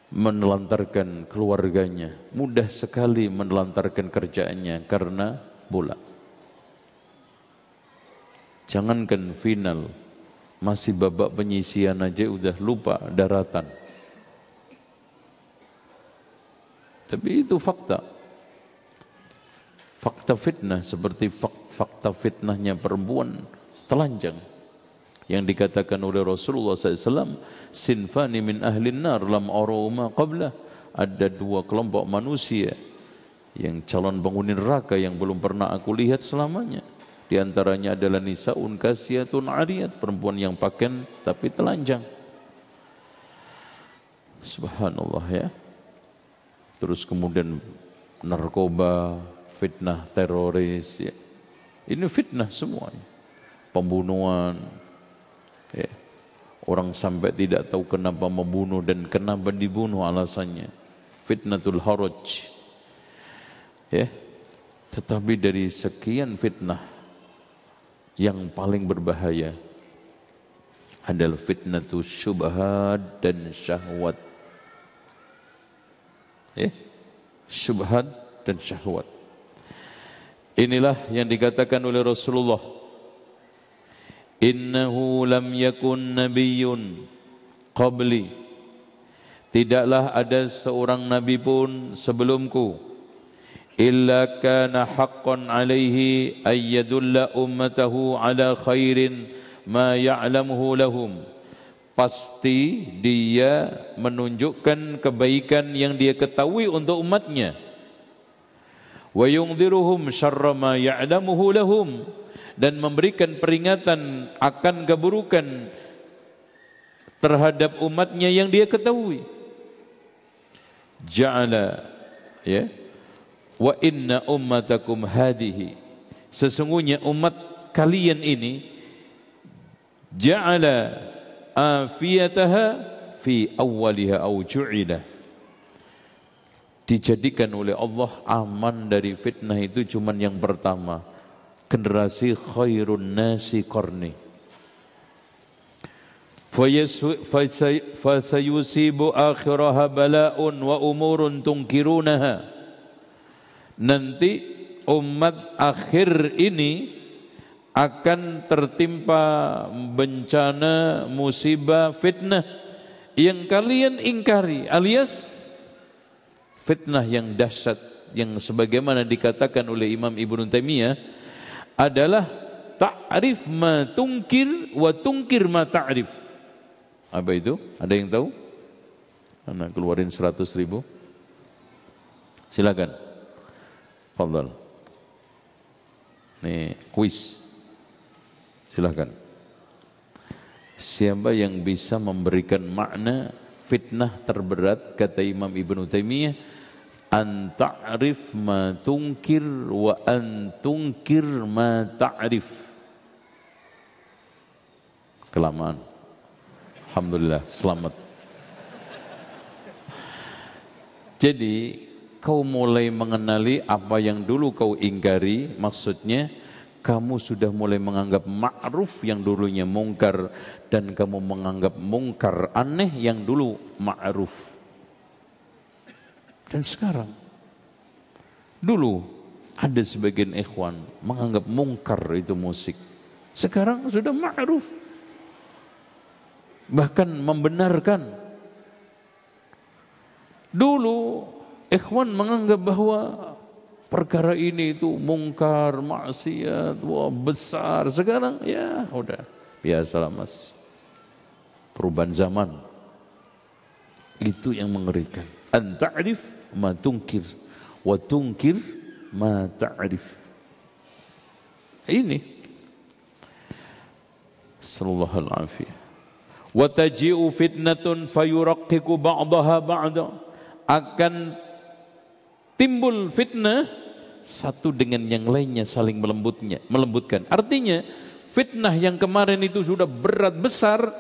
Speaker 2: menelantarkan keluarganya, mudah sekali menelantarkan kerjaannya karena bola. Jangankan final, masih babak penyisian aja udah lupa daratan. Tapi itu fakta. Fakta fitnah seperti fakta fitnahnya perempuan telanjang. Yang dikatakan oleh Rasulullah SAW, sinfani min ahlin nar lam arahuma qablah. Ada dua kelompok manusia yang calon penghuni neraka yang belum pernah aku lihat selamanya. Di antaranya adalah nisaun kasiyatun ariyat, perempuan yang pakaian tapi telanjang. Subhanallah ya. Terus kemudian narkoba, fitnah teroris ya. Ini fitnah semuanya. Pembunuhan ya. Orang sampai tidak tahu kenapa membunuh dan kenapa dibunuh alasannya. Fitnatul haraj. Ya. Tetapi dari sekian fitnah yang paling berbahaya adalah fitnatul syubhat dan syahwat. Syubhat dan syahwat. Inilah yang dikatakan oleh Rasulullah, innahu lam yakun nabiyyun qabli, tidaklah ada seorang nabi pun sebelumku, illa kana haqqan alaihi ayyadulla ummatahu ala khairin ma ya'lamuhu lahum, pasti dia menunjukkan kebaikan yang dia ketahui untuk umatnya. Wa yungdhiruhum syarra ma ya'lamuhu lahum, dan memberikan peringatan akan keburukan terhadap umatnya yang dia ketahui. Ja'ala ya, wa inna ummatakum hadihi, sesungguhnya umat kalian ini, ja'ala afiyataha fi awwaliha aw ju'ila, dijadikan oleh Allah aman dari fitnah itu cuman yang pertama, generasi khairun nasi qarni, fasayusibu akhiraha bala'un wa umurun tunkirunaha, nanti umat akhir ini akan tertimpa bencana, musibah, fitnah yang kalian ingkari, alias fitnah yang dahsyat yang sebagaimana dikatakan oleh Imam Ibnu Taimiyah adalah ta'rif ma tungkir wa tungkir ma ta'rif. Apa itu? Ada yang tahu? Anak keluarin 100.000. Silakan. Fadhal. Nih, kuis. Silakan. Siapa yang bisa memberikan makna fitnah terberat, kata Imam Ibnu Taimiyah, an ta'rif ma tunkir wa an tunkir ma ta'rif. Kelamaan. Alhamdulillah, selamat. Jadi kau mulai mengenali apa yang dulu kau ingkari, maksudnya kamu sudah mulai menganggap ma'ruf yang dulunya mungkar, dan kamu menganggap mungkar aneh yang dulu ma'ruf. Dan sekarang, dulu ada sebagian ikhwan menganggap mungkar itu musik, sekarang sudah ma'ruf, bahkan membenarkan. Dulu ikhwan menganggap bahwa perkara ini itu mungkar, maksiat, wah besar. Sekarang ya udah biasalah mas. Perubahan zaman itu yang mengerikan. An ta'rif ma tunkir wa tunkir ma ta'rif. Ini sallallahu alaihi wasallam. Wa taji'u fitnatun fayuraqqiqu ba'daha ba'da, akan timbul fitnah satu dengan yang lainnya saling melembutkan. Artinya fitnah yang kemarin itu sudah berat besar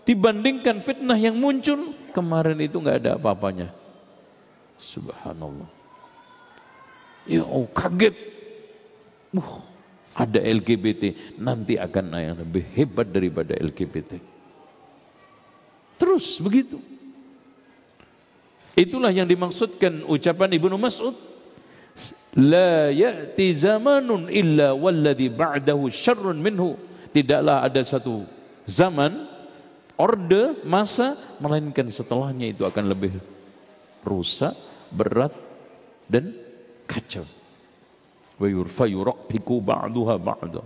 Speaker 2: dibandingkan fitnah yang muncul kemarin itu nggak ada apa-apanya. Subhanallah. Ya kaget. Ada LGBT, nanti akan yang lebih hebat daripada LGBT. Terus begitu. Itulah yang dimaksudkan ucapan Ibnu Mas'ud, la ya'ti zamanun illa walladhi ba'dahu syarrun minhu. Tidaklah ada satu zaman, orde, masa, melainkan setelahnya itu akan lebih rusak, berat dan kacau. Wa yurfayuraqtiku ba'duha ba'da.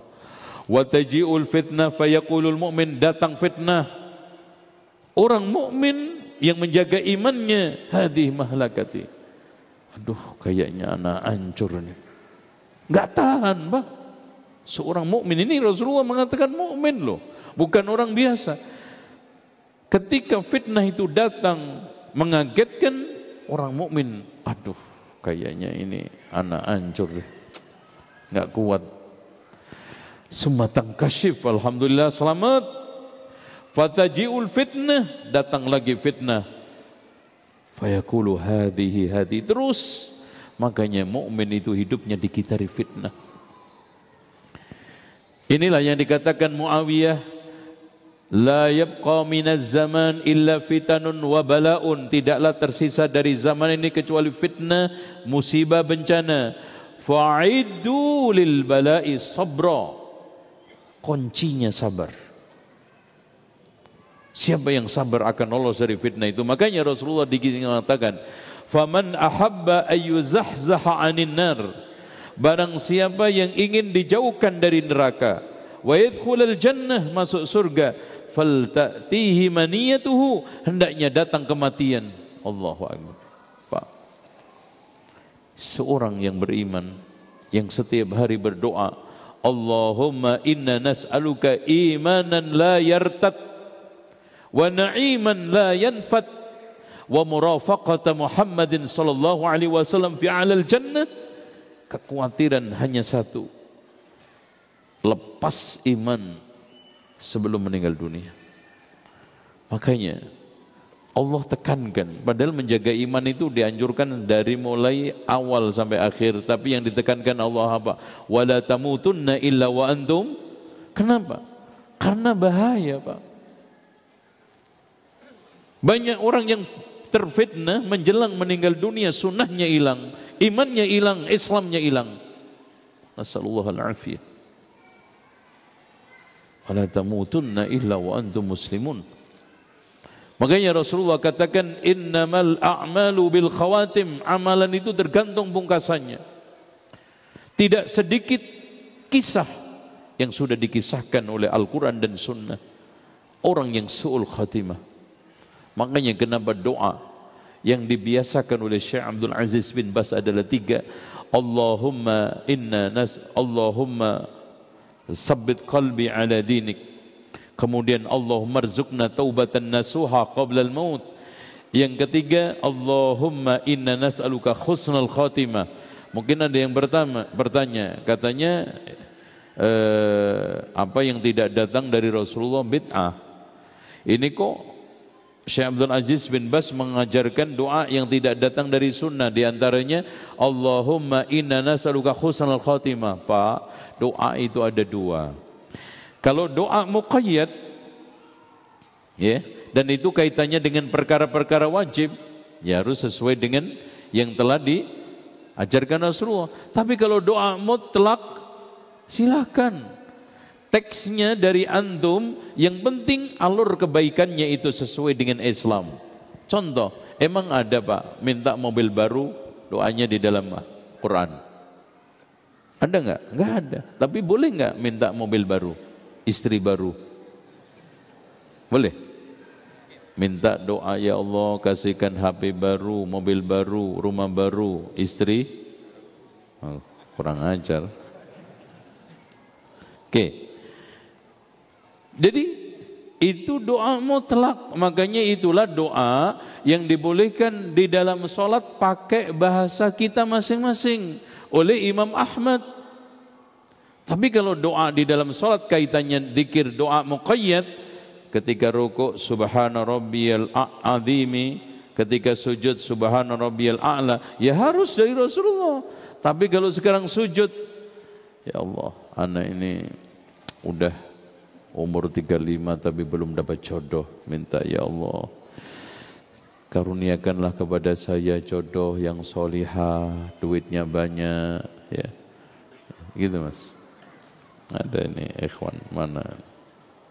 Speaker 2: Wa taji'ul fitnah fayaqulul mu'min, datang fitnah. Orang mukmin yang menjaga imannya, hadih mahlakati. Aduh, kayaknya anak hancur nih. Enggak tahan, Bah. Seorang mukmin ini Rasulullah mengatakan mukmin loh, bukan orang biasa. Ketika fitnah itu datang mengagetkan orang mukmin. Aduh, kayaknya ini anak hancur deh, nggak kuat. Sumatang kasyif, alhamdulillah selamat. Fataji'ul fitnah, datang lagi fitnah. Fayaqulu hadhihi terus. Makanya mukmin itu hidupnya dikitari fitnah. Inilah yang dikatakan Muawiyah, la yabqa minaz zaman illa fitanun wa bala'un. Tidaklah tersisa dari zaman ini kecuali fitnah, musibah, bencana. Fa'iddu lil bala'i sabra. Kuncinya sabar. Siapa yang sabar akan lolos dari fitnah itu. Makanya Rasulullah mengatakan, faman ahabba ayyuzahzaha 'anil nar. Barang siapa yang ingin dijauhkan dari neraka, wa yadkhulul jannah, masuk surga, falta'tihi maniyatuhu, hendaknya datang kematian. Allahu akbar. Pak, seorang yang beriman yang setiap hari berdoa, Allahumma inna nas'aluka imanan la yartad wa na'iman la yanfad wa murafaqata Muhammadin sallallahu alaihi wasallam fi a'lal jannah. Kekhawatiran hanya satu, lepas iman sebelum meninggal dunia. Makanya Allah tekankan, padahal menjaga iman itu dianjurkan dari mulai awal sampai akhir, tapi yang ditekankan Allah apa? Wala tamutunna illa wa antum. Kenapa? Karena bahaya, Pak. Banyak orang yang terfitnah menjelang meninggal dunia, sunnahnya hilang, imannya hilang, Islamnya hilang. Nasallallahu al-afiyah. Wala tamutunna illa wa antum muslimun. Makanya Rasulullah katakan, innamal a'malu bil khawatim. Amalan itu tergantung pungkasannya. Tidak sedikit kisah yang sudah dikisahkan oleh Al-Quran dan Sunnah, orang yang su'ul khatimah. Makanya kenapa doa yang dibiasakan oleh Syekh Abdul Aziz bin Bas adalah 3. Allahumma Allahumma sabbit qalbi ala dinik. Kemudian Allahumma rzuqna taubatan nasuha qabla al-maut. Yang ketiga, Allahumma inna nas'aluka husnal khatimah. Mungkin ada yang bertanya, katanya apa yang tidak datang dari Rasulullah bid'ah. Ini kok Syekh Abdul Aziz bin Bas mengajarkan doa yang tidak datang dari sunnah. Di antaranya Allahumma inna nas'aluka husnal khatimah. Pak, doa itu ada 2. Kalau doa muqayyad, ya, dan itu kaitannya dengan perkara-perkara wajib, ya harus sesuai dengan yang telah diajarkan Rasulullah. Tapi kalau doa mutlak, silakan. Teksnya dari antum, yang penting alur kebaikannya itu sesuai dengan Islam. Contoh, emang ada Pak, minta mobil baru, doanya di dalam Quran? Ada nggak? Nggak ada. Tapi boleh nggak minta mobil baru? Istri baru boleh minta doa, ya Allah kasihkan HP baru, mobil baru, rumah baru, istri kurang ajar. Oke. Jadi itu doa mutlak. Makanya itulah doa yang dibolehkan di dalam sholat pakai bahasa kita masing-masing oleh Imam Ahmad. Tapi kalau doa di dalam salat kaitannya zikir, doa muqayyad, ketika rukuk subhana rabbiyal azimi, ketika sujud subhana rabbiyal a'la, ya harus dari Rasulullah. Tapi kalau sekarang sujud, ya Allah, anak ini udah umur 35 tapi belum dapat jodoh, minta ya Allah karuniakanlah kepada saya jodoh yang solihah, duitnya banyak, ya. Gitu Mas. Ada ini ikhwan, mana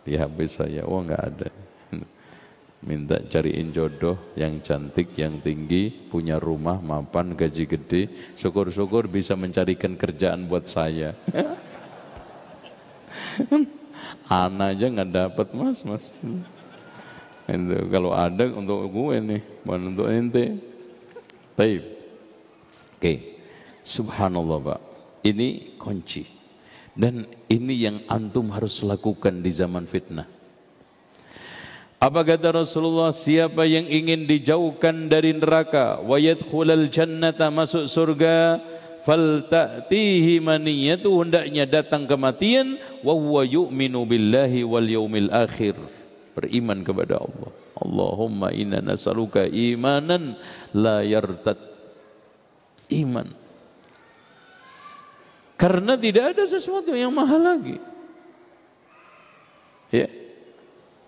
Speaker 2: di HP saya? Oh enggak ada. Minta cariin jodoh yang cantik, yang tinggi, punya rumah, mapan, gaji gede, syukur-syukur bisa mencarikan kerjaan buat saya. Anak aja nggak dapat mas. Itu kalau ada untuk gue nih, bukan untuk ente. Baik. Oke. Subhanallah Pak. Ini kunci. Dan ini yang antum harus lakukan di zaman fitnah. Apa kata Rasulullah? Siapa yang ingin dijauhkan dari neraka, wa yadkhulal jannata, masuk surga, falta'tihi maniyatu, hendaknya datang kematian, wa huwa yu'minu billahi wal yaumil akhir, beriman kepada Allah. Allahumma inna nas'aluka imanan la yartad, iman. Karena tidak ada sesuatu yang mahal lagi. Ya.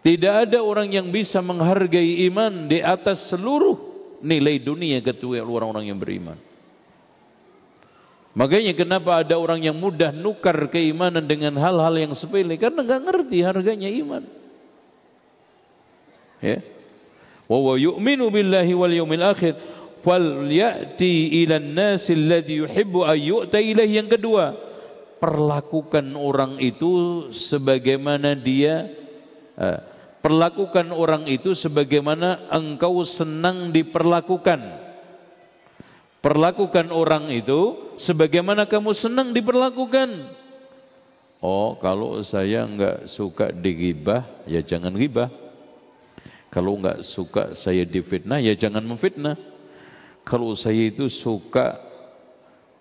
Speaker 2: Tidak ada orang yang bisa menghargai iman di atas seluruh nilai dunia kecuali orang-orang yang beriman. Makanya kenapa ada orang yang mudah nukar keimanan dengan hal-hal yang sepele, karena nggak ngerti harganya iman. Ya. Wa huwa yu'minu billahi wal yaumil akhir fal ya'ti ilan nasi alladhi yuhibbu ay yu'ta ilaihi. Yang kedua, perlakukan orang itu sebagaimana dia perlakukan orang itu sebagaimana engkau senang diperlakukan. Perlakukan orang itu sebagaimana kamu senang diperlakukan. Oh, kalau saya enggak suka digibah, ya jangan gibah. Kalau enggak suka saya difitnah, ya jangan memfitnah. Kalau saya itu suka,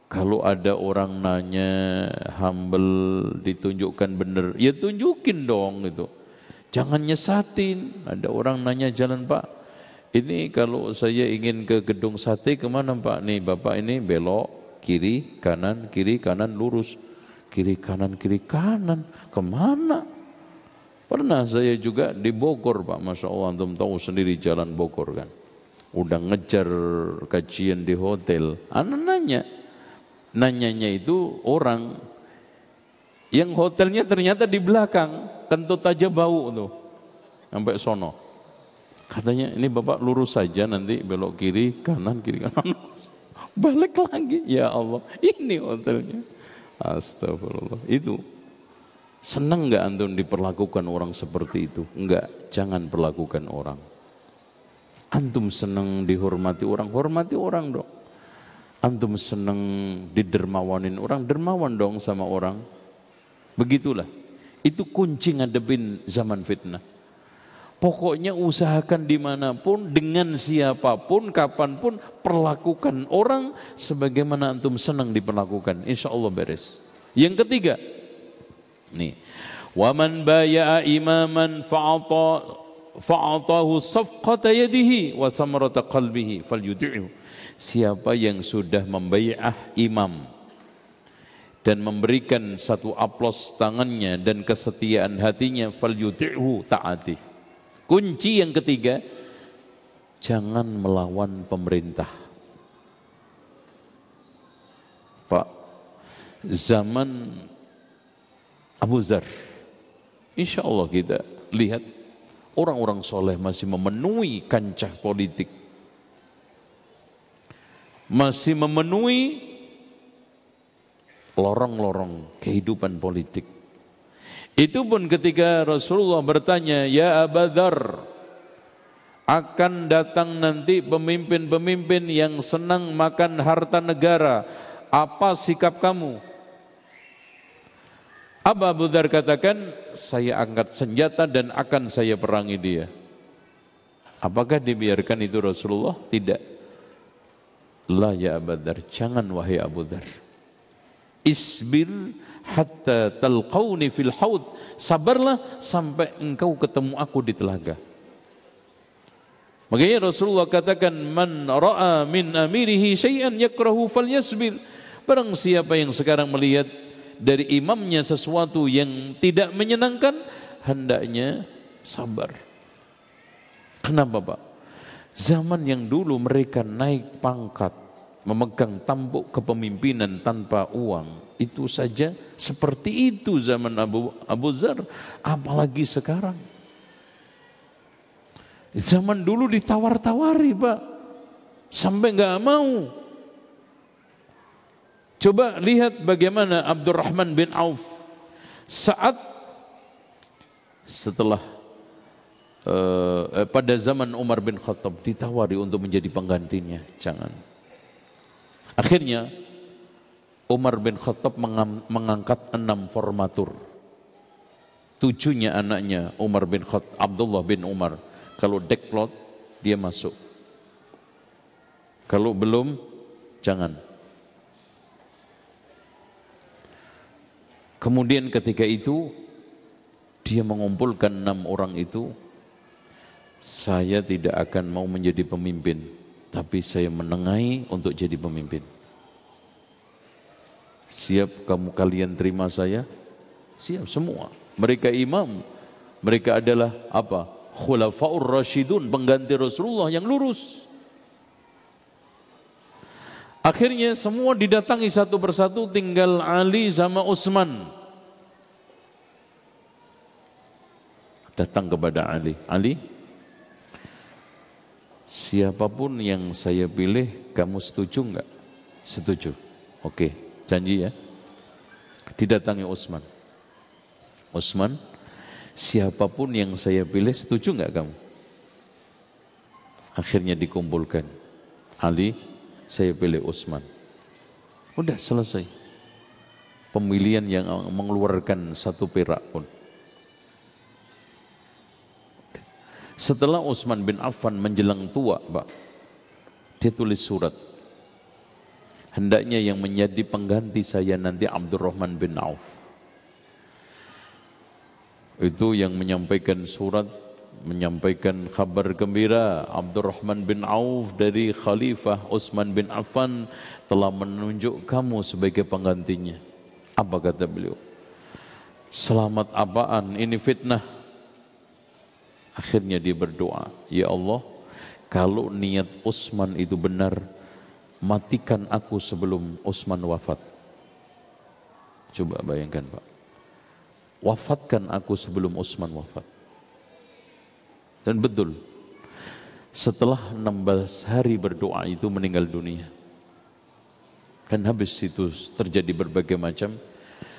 Speaker 2: kalau ada orang nanya humble, ditunjukkan benar, ya tunjukin dong gitu. Jangan nyesatin. Ada orang nanya jalan, Pak, ini kalau saya ingin ke gedung sate kemana Pak? Nih Bapak ini belok, kiri kanan lurus, kiri kanan kemana? Pernah saya juga di Bogor Pak, Masya Allah, antum tahu sendiri jalan Bogor kan. Udah ngejar kajian di hotel, anak nanyanya itu orang yang hotelnya ternyata di belakang, kentut aja bau tuh, sampai sono. Katanya ini Bapak lurus saja, nanti belok kiri kanan, balik lagi. Ya Allah, ini hotelnya. Astagfirullah. Itu senang nggak antum diperlakukan orang seperti itu? Enggak, jangan perlakukan orang. Antum senang dihormati orang, hormati orang dong. Antum senang didermawanin orang, dermawan dong sama orang. Begitulah. Itu kunci ngadepin zaman fitnah. Pokoknya usahakan dimanapun, dengan siapapun, kapanpun, perlakukan orang sebagaimana antum senang diperlakukan. Insya Allah beres. Yang ketiga, nih, waman baya'a imaman fa'atahu safqata yadihi wa samarata qalbihi falyuti'hu. Siapa yang sudah membayah imam dan memberikan satu aplos tangannya dan kesetiaan hatinya, falyuti'hu, taati. Kunci yang ketiga, jangan melawan pemerintah. Pak, zaman Abu Dzar, insya Allah kita lihat orang-orang soleh masih memenuhi kancah politik, masih memenuhi lorong-lorong kehidupan politik. Itu pun ketika Rasulullah bertanya, ya Abu Dzar, akan datang nanti pemimpin-pemimpin yang senang makan harta negara, apa sikap kamu? Abu Dzar katakan, saya angkat senjata dan akan saya perangi dia. Apakah dibiarkan itu Rasulullah? Tidak. La ya Abu Dzar, jangan wahai Abu Dzar. Isbir hatta talqauni fil haud, sabarlah sampai engkau ketemu aku di telaga. Makanya Rasulullah katakan, man ra'a min amirihi syai'an yakrahu falyasbir. Barang siapa yang sekarang melihat dari imamnya sesuatu yang tidak menyenangkan, hendaknya sabar. Kenapa Pak? Zaman yang dulu mereka naik pangkat, memegang tampuk kepemimpinan tanpa uang, itu saja seperti itu zaman Abu Dzar, apalagi sekarang. Zaman dulu ditawar-tawari Pak, sampai nggak mau. Coba lihat bagaimana Abdurrahman bin Auf saat setelah pada zaman Umar bin Khattab ditawari untuk menjadi penggantinya, jangan. Akhirnya Umar bin Khattab mengangkat 6 formatur. tujuhnya anaknya Umar bin Khattab, Abdullah bin Umar. Kalau deklot dia masuk. Kalau belum jangan. Kemudian ketika itu dia mengumpulkan 6 orang itu, saya tidak akan mau menjadi pemimpin, tapi saya menengahi untuk jadi pemimpin. Siap kalian terima saya? Siap semua. Mereka imam, mereka adalah apa? Khulafaur Rasyidun, pengganti Rasulullah yang lurus. Akhirnya semua didatangi satu persatu, tinggal Ali sama Utsman. Datang kepada Ali. Ali, siapapun yang saya pilih, kamu setuju enggak? Setuju. Oke, janji ya. Didatangi Utsman. Utsman, siapapun yang saya pilih, setuju enggak kamu? Akhirnya dikumpulkan. Ali, saya pilih Utsman. Udah selesai. Pemilihan yang mengeluarkan 1 perak pun. Setelah Utsman bin Affan menjelang tua, Pak, dia tulis surat. Hendaknya yang menjadi pengganti saya nanti Abdurrahman bin Auf. Itu yang menyampaikan surat, menyampaikan kabar gembira. Abdurrahman bin Auf dari Khalifah Utsman bin Affan telah menunjuk kamu sebagai penggantinya. Apa kata beliau? Selamat apaan? Ini fitnah. Akhirnya dia berdoa, ya Allah, kalau niat Utsman itu benar, matikan aku sebelum Utsman wafat. Coba bayangkan Pak, wafatkan aku sebelum Utsman wafat. Dan betul, setelah 16 hari berdoa itu meninggal dunia. Dan habis itu terjadi berbagai macam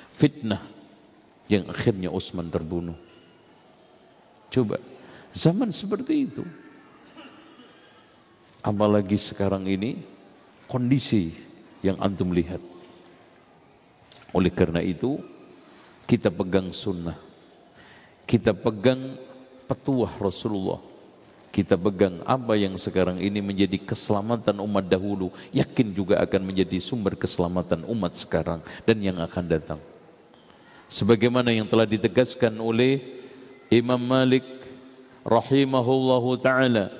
Speaker 2: fitnah yang akhirnya Utsman terbunuh. Coba, zaman seperti itu. Apalagi sekarang ini kondisi yang antum lihat. Oleh karena itu kita pegang sunnah, kita pegang petuah Rasulullah, kita pegang apa yang sekarang ini menjadi keselamatan umat dahulu, yakin juga akan menjadi sumber keselamatan umat sekarang dan yang akan datang. Sebagaimana yang telah ditegaskan oleh Imam Malik rahimahullahu ta'ala,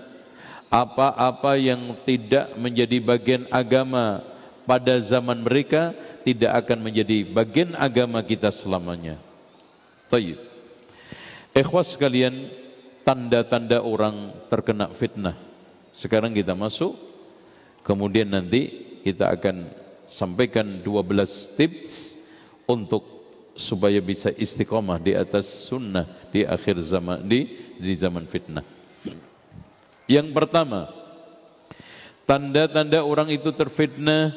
Speaker 2: apa-apa yang tidak menjadi bagian agama pada zaman mereka tidak akan menjadi bagian agama kita selamanya. Tayyib. Ikhwas sekalian, tanda-tanda orang terkena fitnah. Sekarang kita masuk, kemudian nanti kita akan sampaikan 12 tips untuk supaya bisa istiqomah di atas sunnah di akhir zaman, di zaman fitnah. Yang pertama, tanda-tanda orang itu terfitnah,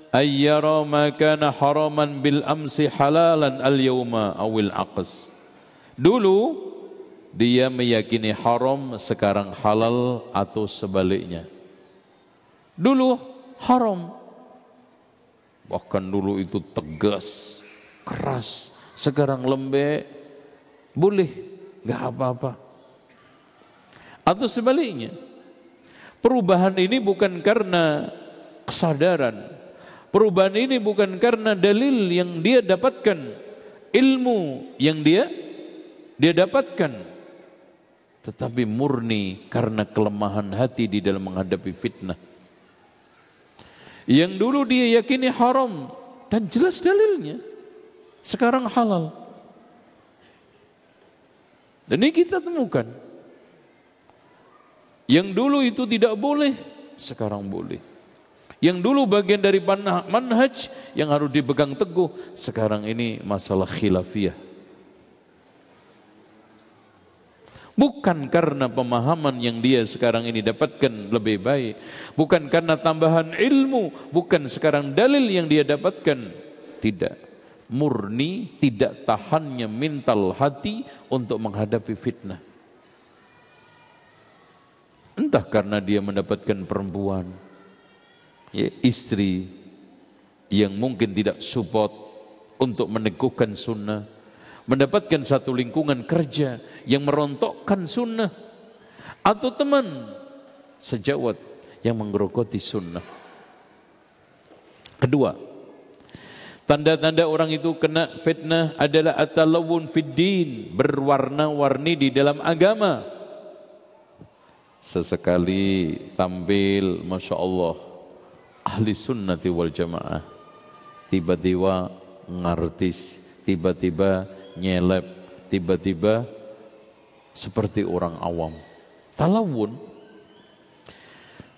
Speaker 2: ayyara ma kana haraman bil amsi halalan al yawma awil aqs. Dulu dia meyakini haram, sekarang halal atau sebaliknya. Dulu haram, bahkan dulu itu tegas, keras, sekarang lembek, boleh, nggak apa-apa. Atau sebaliknya, perubahan ini bukan karena kesadaran, perubahan ini bukan karena dalil yang dia dapatkan, ilmu yang dia dapatkan, tetapi murni karena kelemahan hati di dalam menghadapi fitnah. Yang dulu dia yakini haram dan jelas dalilnya, sekarang halal. Dan ini kita temukan. Yang dulu itu tidak boleh, sekarang boleh. Yang dulu bagian dari manhaj yang harus dipegang teguh, sekarang ini masalah khilafiyah. Bukan karena pemahaman yang dia sekarang ini dapatkan lebih baik, bukan karena tambahan ilmu, bukan sekarang dalil yang dia dapatkan. Tidak, murni tidak tahannya mental hati untuk menghadapi fitnah. Entah karena dia mendapatkan perempuan, ya, istri yang mungkin tidak support untuk meneguhkan sunnah, mendapatkan satu lingkungan kerja yang merontokkan sunnah, atau teman sejawat yang menggerogoti sunnah. Kedua, tanda-tanda orang itu kena fitnah adalah at-talawun fid din, berwarna-warni di dalam agama. Sesekali tampil, Masya Allah, ahli sunnati wal jamaah, tiba-tiba ngartis, tiba-tiba nyelep, tiba-tiba seperti orang awam. Talawun.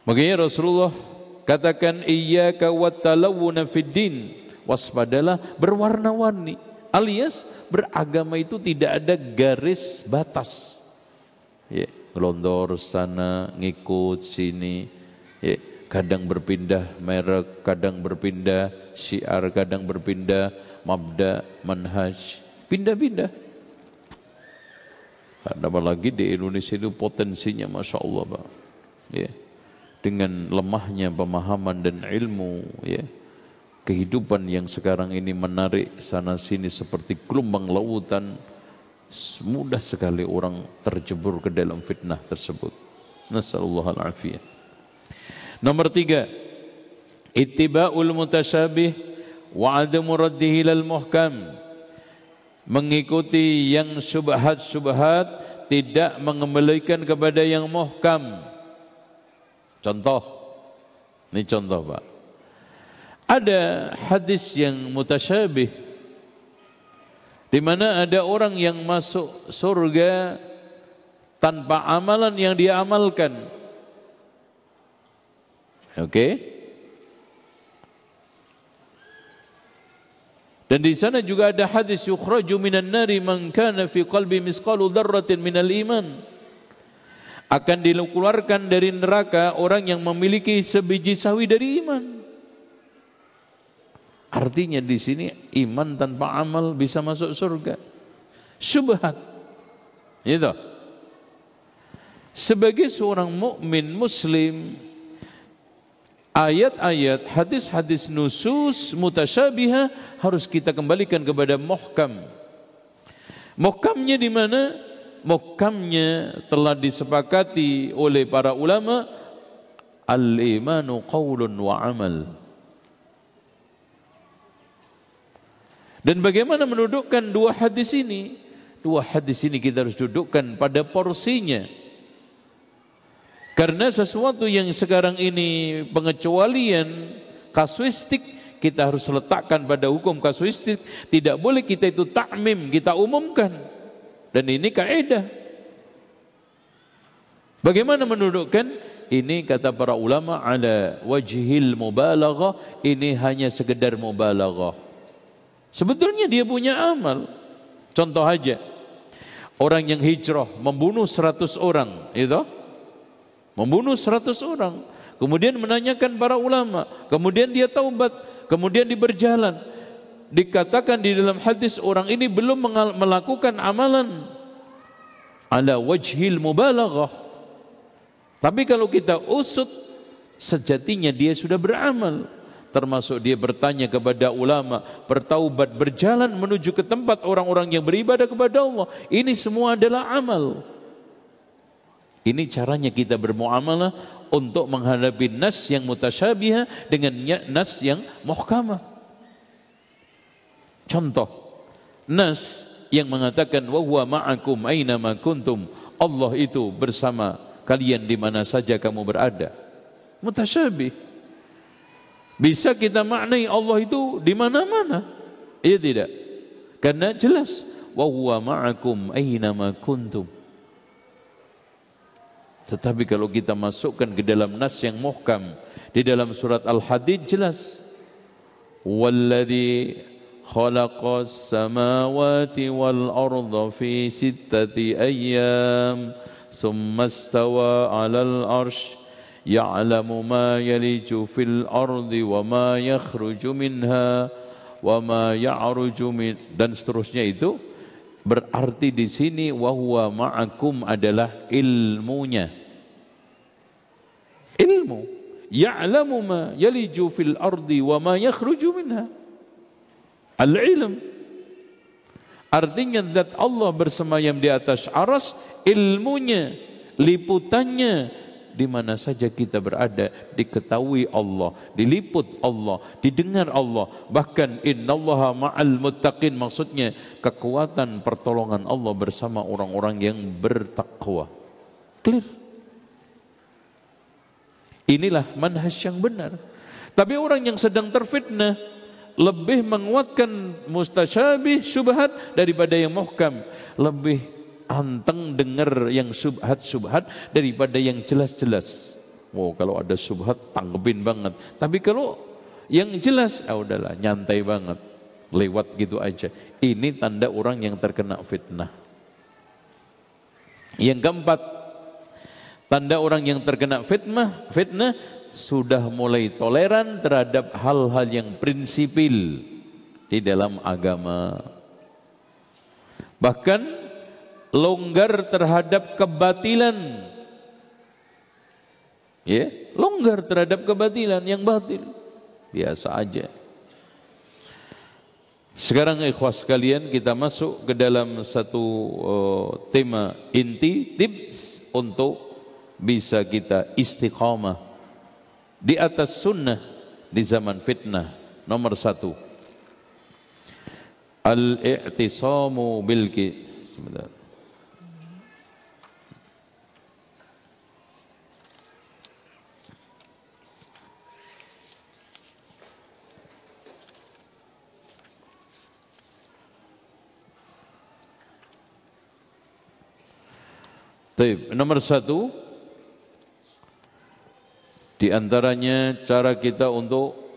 Speaker 2: Makanya Rasulullah katakan, iyyaka wat-talawuna fid din, waspadalah berwarna-warni, alias beragama itu tidak ada garis batas. Ya, ngelondor sana, ngikut sini, ya, kadang berpindah merek, kadang berpindah syiar, kadang berpindah mabda, manhaj, pindah-pindah. Apalagi di Indonesia itu potensinya Masya Allah, Pak. Ya, dengan lemahnya pemahaman dan ilmu, ya, kehidupan yang sekarang ini menarik sana sini seperti gelombang lautan, mudah sekali orang terjebur ke dalam fitnah tersebut. Nasallallahu al-afiyah. Nomor 3, ittiba'ul mutasyabih wa adamu raddihi lal muhkam, mengikuti yang syubhat-syubhat, tidak mengembalikan kepada yang muhkam. Contoh, ini contoh Pak, ada hadis yang mutasyabih, di mana ada orang yang masuk surga tanpa amalan yang dia amalkan. Oke? Dan di sana juga ada hadis, yukhraju minan nari man kana fi qalbi misqalu dzarratin minal iman. Akan dikeluarkan dari neraka orang yang memiliki sebiji sawi dari iman. Artinya di sini iman tanpa amal bisa masuk surga. Syubhat. Itu. Sebagai seorang mukmin muslim, ayat-ayat, hadis-hadis nusus mutasyabihah harus kita kembalikan kepada muhkam. Muhkamnya di mana? Muhkamnya telah disepakati oleh para ulama, al-imanu qaulun wa amal. Dan bagaimana mendudukkan dua hadis ini? Dua hadis ini kita harus dudukkan pada porsinya. Karena sesuatu yang sekarang ini pengecualian kasuistik, kita harus letakkan pada hukum kasuistik. Tidak boleh kita itu ta'mim, kita umumkan. Dan ini kaidah. Bagaimana mendudukkan? Ini kata para ulama ala wajhil mubalaghah, ini hanya sekedar mubalaghah. Sebetulnya dia punya amal. Contoh aja, orang yang hijrah membunuh 100 orang, itu membunuh 100 orang, kemudian menanyakan para ulama, kemudian dia taubat, kemudian dia berjalan. Dikatakan di dalam hadis orang ini belum melakukan amalan ala wajhil mubalaghah. Tapi kalau kita usut, sejatinya dia sudah beramal. Termasuk dia bertanya kepada ulama, bertaubat, berjalan menuju ke tempat orang-orang yang beribadah kepada Allah. Ini semua adalah amal. Ini caranya kita bermuamalah untuk menghadapi nas yang mutasyabihah dengan nas yang muhkamah. Contoh, nas yang mengatakan wa huwa ma'akum aina ma kuntum, Allah itu bersama kalian di mana saja kamu berada. Mutasyabih. Bisa kita maknai Allah itu di mana-mana? Iya tidak? Karena jelas wa huwa ma'akum aina ma kuntum. Tetapi kalau kita masukkan ke dalam nas yang muhkam, di dalam surat Al-Hadid jelas, walladzi khalaqas samawati wal arda fi sittati ayyam summa istawa 'alal arsy ya'lamu ma yaliju fil ardi wa ma yakhruju minha wa ma ya'ruju min, dan seterusnya. Itu berarti di sini wa huwa ma'akum adalah ilmunya. Ilmu. Ya'lamu ma yaliju fil ardi wa ma yakhruju minha. Al-ilm. Artinya zat Allah bersemayam di atas aras, ilmunya, liputannya, di mana saja kita berada, diketahui Allah, diliput Allah, didengar Allah. Bahkan innallaha ma'al muttaqin, maksudnya kekuatan pertolongan Allah bersama orang-orang yang bertakwa. Clear. Inilah manhaj yang benar. Tapi orang yang sedang terfitnah lebih menguatkan mustasyabih syubhat daripada yang muhkam, lebih anteng dengar yang subhat daripada yang jelas-jelas. Oh, kalau ada subhat tanggepin banget. Tapi kalau yang jelas, udahlah nyantai banget, lewat gitu aja. Ini tanda orang yang terkena fitnah. Yang keempat, tanda orang yang terkena fitnah sudah mulai toleran terhadap hal-hal yang prinsipil di dalam agama. Bahkan longgar terhadap kebatilan. Ya, longgar terhadap kebatilan yang batil. Biasa aja. Sekarang ikhwas sekalian, kita masuk ke dalam satu tema inti, tips untuk bisa kita istiqamah di atas sunnah di zaman fitnah. Nomor 1, al-i'tisamu sebentar. Nomor 1, di antaranya cara kita untuk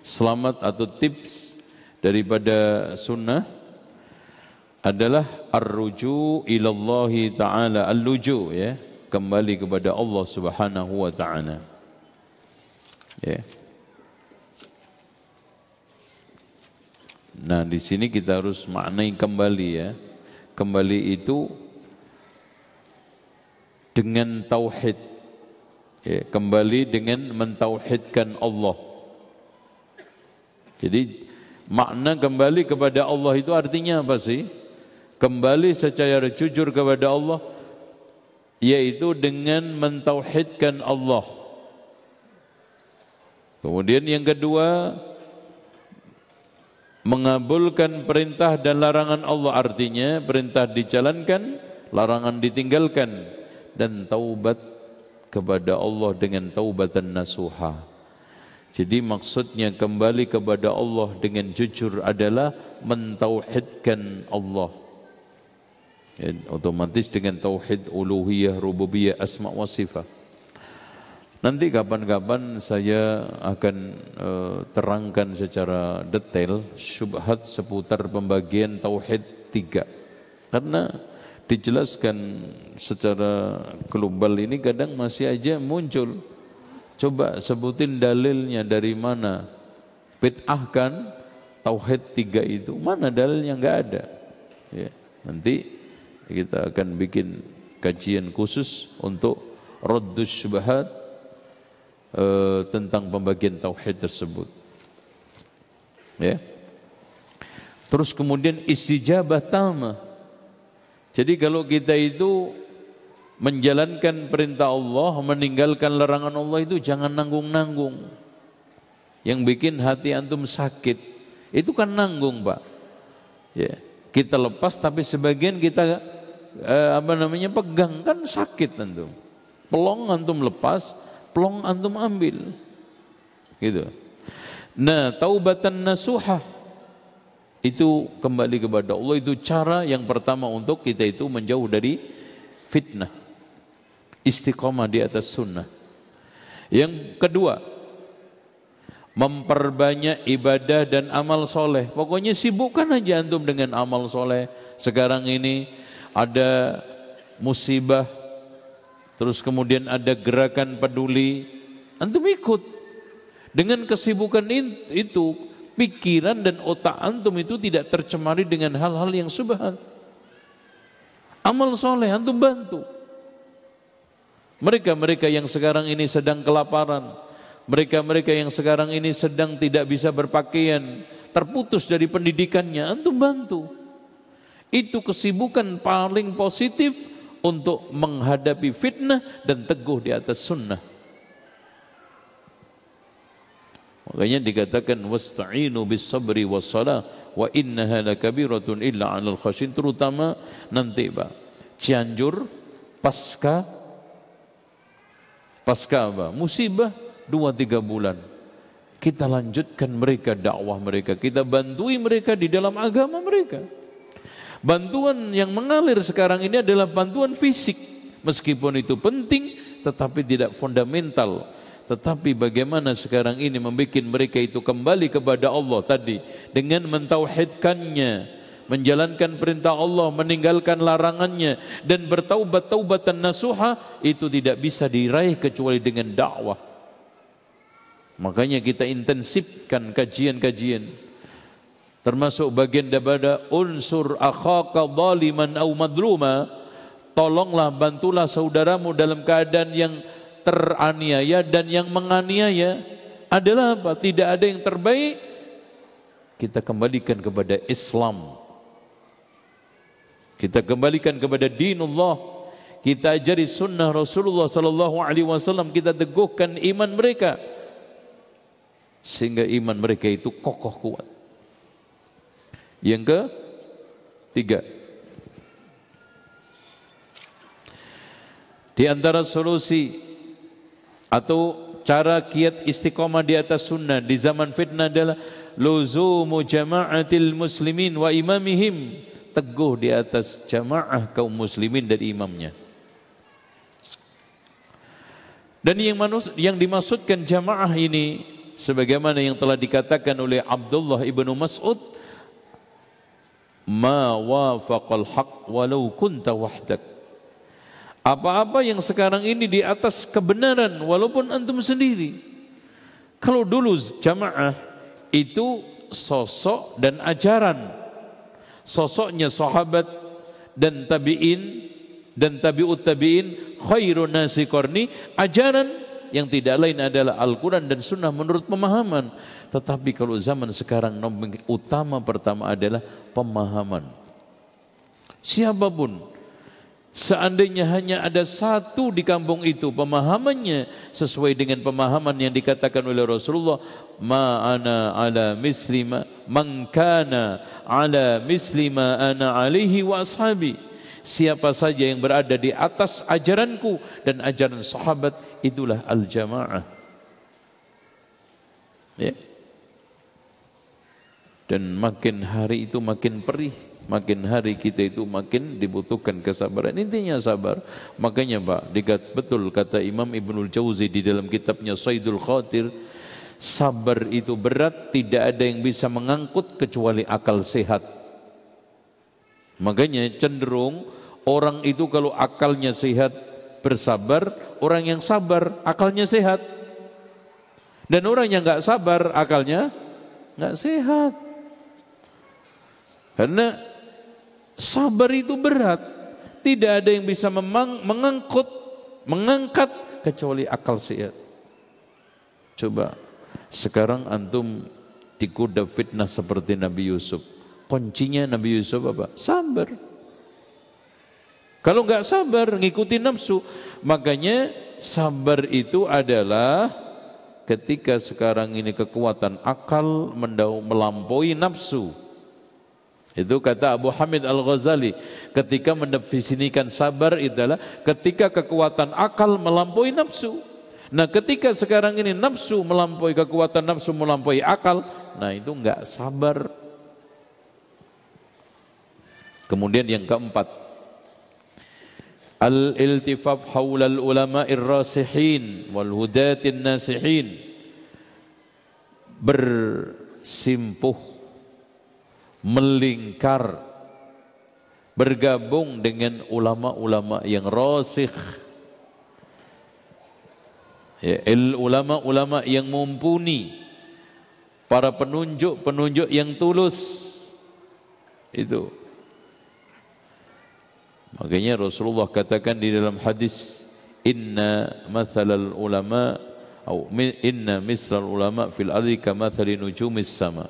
Speaker 2: selamat atau tips daripada sunnah adalah ar-ruju ilallahi ta'ala, al-luju, ya, kembali kepada Allah Subhanahu wa ta'ala. Ya. Nah, di sini kita harus maknai kembali, ya. Kembali itu dengan tauhid. Ya, kembali dengan mentauhidkan Allah. Jadi makna kembali kepada Allah itu artinya apa sih? Kembali secara jujur kepada Allah, yaitu dengan mentauhidkan Allah. Kemudian yang kedua, mengabulkan perintah dan larangan Allah, artinya perintah dijalankan, larangan ditinggalkan, dan taubat kepada Allah dengan taubatan nasuha. Jadi maksudnya kembali kepada Allah dengan jujur adalah mentauhidkan Allah. Ya, otomatis dengan tauhid uluhiyah, rububiyah, asma wa sifat. Nanti kapan-kapan saya akan terangkan secara detail syubhat seputar pembagian tauhid 3. Karena dijelaskan secara global ini kadang masih aja muncul. Coba sebutin dalilnya dari mana? Bid'ahkan tauhid 3 itu. Mana dalilnya? Enggak ada. Ya, nanti kita akan bikin kajian khusus untuk raddus syubhat tentang pembagian tauhid tersebut. Ya. Terus kemudian istijabah tamah. Jadi kalau kita itu menjalankan perintah Allah, meninggalkan larangan Allah itu jangan nanggung-nanggung. Yang bikin hati antum sakit, itu kan nanggung, Pak. Ya, kita lepas tapi sebagian kita pegang, kan sakit antum. Pelong antum lepas, pelong antum ambil. Gitu. Nah, taubatan nasuhah itu kembali kepada Allah, itu cara yang pertama untuk kita itu menjauh dari fitnah, istiqamah di atas sunnah. Yang kedua, memperbanyak ibadah dan amal soleh. Pokoknya sibukkan aja antum dengan amal soleh. Sekarang ini ada musibah, terus kemudian ada gerakan peduli, antum ikut. Dengan kesibukan itu, pikiran dan otak antum itu tidak tercemari dengan hal-hal yang subhat. Amal soleh antum bantu. Mereka-mereka yang sekarang ini sedang kelaparan, mereka-mereka yang sekarang ini sedang tidak bisa berpakaian, terputus dari pendidikannya, antum bantu. Itu kesibukan paling positif untuk menghadapi fitnah dan teguh di atas sunnah. Makanya dikatakan wasta'inu bis sabri was salah wa innaha lakabiratun illa 'alal khashin, terutama nanti Pak Cianjur pasca apa? Musibah 2-3 bulan. Kita lanjutkan mereka dakwah mereka, kita bantui mereka di dalam agama mereka. Bantuan yang mengalir sekarang ini adalah bantuan fisik, meskipun itu penting tetapi tidak fundamental. Tetapi bagaimana sekarang ini membuat mereka itu kembali kepada Allah tadi dengan mentauhidkannya, menjalankan perintah Allah, meninggalkan larangannya dan bertaubat taubatan nasuha, itu tidak bisa diraih kecuali dengan dakwah. Makanya kita intensifkan kajian-kajian, termasuk bagian daripada unsur akhaka zaliman au madluma, tolonglah bantulah saudaramu dalam keadaan yang teraniaya dan yang menganiaya. Adalah apa? Tidak ada yang terbaik, kita kembalikan kepada Islam, kita kembalikan kepada dinullah, kita ajari sunnah Rasulullah sallallahu alaihi wasallam, kita teguhkan iman mereka sehingga iman mereka itu kokoh kuat. Yang ketiga, di antara solusi atau cara kiat istiqomah di atas sunnah di zaman fitnah adalah luzumu jama'atil muslimin wa imamihim, teguh di atas jamaah kaum muslimin dan imamnya. Dan yang dimaksudkan jamaah ini sebagaimana yang telah dikatakan oleh Abdullah ibnu Mas'ud, ma wafaqal haq walau kunta wahdak. Apa-apa yang sekarang ini di atas kebenaran walaupun antum sendiri. Kalau dulu jamaah itu sosok dan ajaran, sosoknya sahabat dan tabi'in dan tabi'ut tabi'in, khairun nasi qarni, ajaran yang tidak lain adalah Al-Quran dan Sunnah menurut pemahaman. Tetapi kalau zaman sekarang utama pertama adalah pemahaman. Siapapun, seandainya hanya ada satu di kampung itu pemahamannya sesuai dengan pemahaman yang dikatakan oleh Rasulullah, ma ana ala mislima man kana ala mislima ana alaihi wa ashabi, siapa saja yang berada di atas ajaranku dan ajaran sahabat, itulah al-jamaah. Ya. Dan makin hari itu makin perih, makin hari kita itu makin dibutuhkan kesabaran. Intinya sabar. Makanya Pak, betul kata Imam Ibnul Jauzi di dalam kitabnya Saidul Khatir, sabar itu berat, tidak ada yang bisa mengangkut kecuali akal sehat. Makanya cenderung orang itu kalau akalnya sehat bersabar, orang yang sabar akalnya sehat. Dan orang yang enggak sabar akalnya enggak sehat. Karena sabar itu berat, tidak ada yang bisa mengangkat kecuali akal sehat. Coba sekarang antum digoda fitnah seperti Nabi Yusuf. Kuncinya Nabi Yusuf apa? Sabar. Kalau enggak sabar ngikutin nafsu, makanya sabar itu adalah ketika sekarang ini kekuatan akal melampaui nafsu. Itu kata Abu Hamid Al-Ghazali ketika mendefinisikan sabar adalah ketika kekuatan akal melampaui nafsu. Nah, ketika sekarang ini nafsu melampaui, kekuatan nafsu melampaui akal, nah itu enggak sabar. Kemudian yang keempat, al-iltifaf haulal ulama'ir rasihin wal hudatin nasihin, bersimpuh, melingkar, bergabung dengan ulama-ulama yang rasikh, ya, ulama-ulama yang mumpuni, para penunjuk-penunjuk yang tulus. Itu makanya Rasulullah katakan di dalam hadis, inna mathalal ulama atau inna mislal ulama fil ardi kamathali nujumis sama.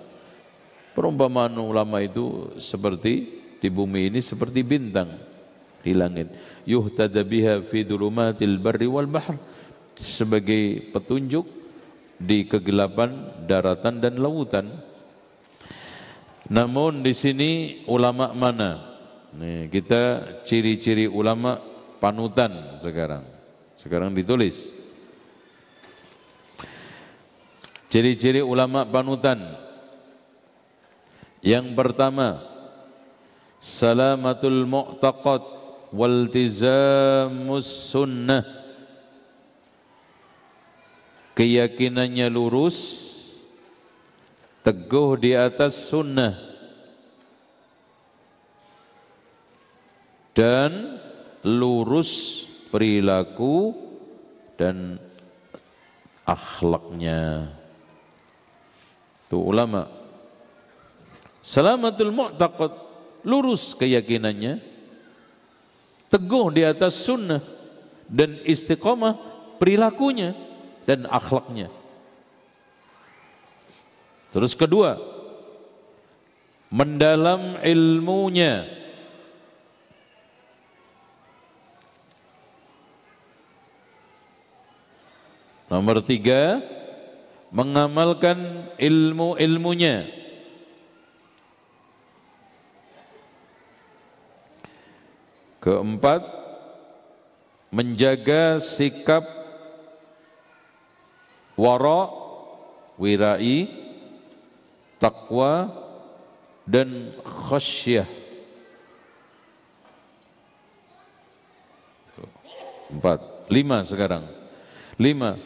Speaker 2: Perumpamaan ulama itu seperti di bumi ini seperti bintang di langit. Yuhtada biha fi dhulumatil barri wal bahr, sebagai petunjuk di kegelapan daratan dan lautan. Namun di sini ulama mana? Nih, kita ciri-ciri ulama panutan sekarang. Sekarang ditulis. Ciri-ciri ulama panutan. Yang pertama, salamatul mu'taqad waltizamus sunnah. Keyakinannya lurus, teguh di atas sunnah, dan lurus perilaku dan akhlaknya. Itu ulama. Salamatul mu'taqad, lurus keyakinannya, teguh di atas sunnah, dan istiqamah perilakunya dan akhlaknya. Terus kedua, mendalam ilmunya. Nomor tiga, mengamalkan ilmu-ilmunya. Keempat, menjaga sikap wara, wirai, takwa, dan khasyah. Empat, lima sekarang. Lima,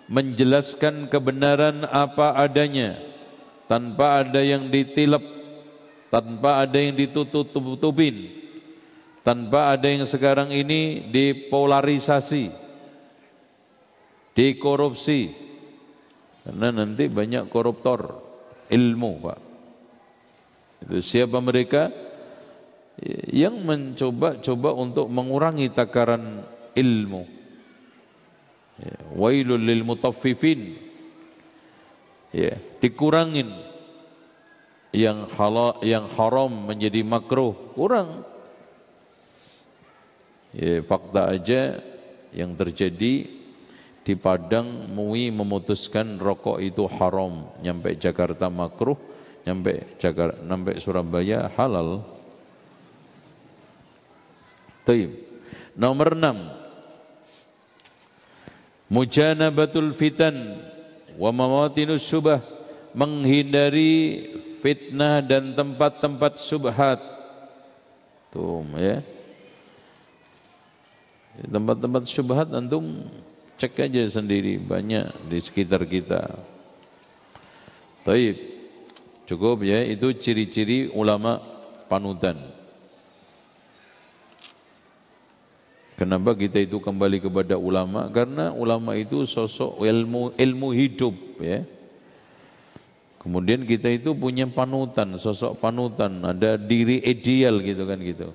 Speaker 2: menjelaskan kebenaran apa adanya, tanpa ada yang ditilep, tanpa ada yang ditutup-tutupin, tanpa ada yang sekarang ini dipolarisasi, dikorupsi. Karena nanti banyak koruptor ilmu, Pak. Itu siapa mereka? Yang mencoba untuk mengurangi takaran ilmu. Wailul lil mutaffifin. Ya, dikurangin yang halal, yang haram menjadi makruh, kurang. Ya, fakta aja yang terjadi di Padang, MUI memutuskan rokok itu haram, nyampe Jakarta makruh, nyampe Surabaya halal. Taib. Nomor 6, mujanabatul fitan wa mawatinus syubah, menghindari fitnah dan tempat-tempat syubhat. Tuh ya. Tempat-tempat syubhat antum cek aja sendiri, banyak di sekitar kita. Taib. Cukup ya, itu ciri-ciri ulama panutan. Kenapa kita itu kembali kepada ulama? Karena ulama itu sosok ilmu hidup ya. Kemudian kita itu punya panutan, sosok panutan, ada diri ideal gitu kan gitu.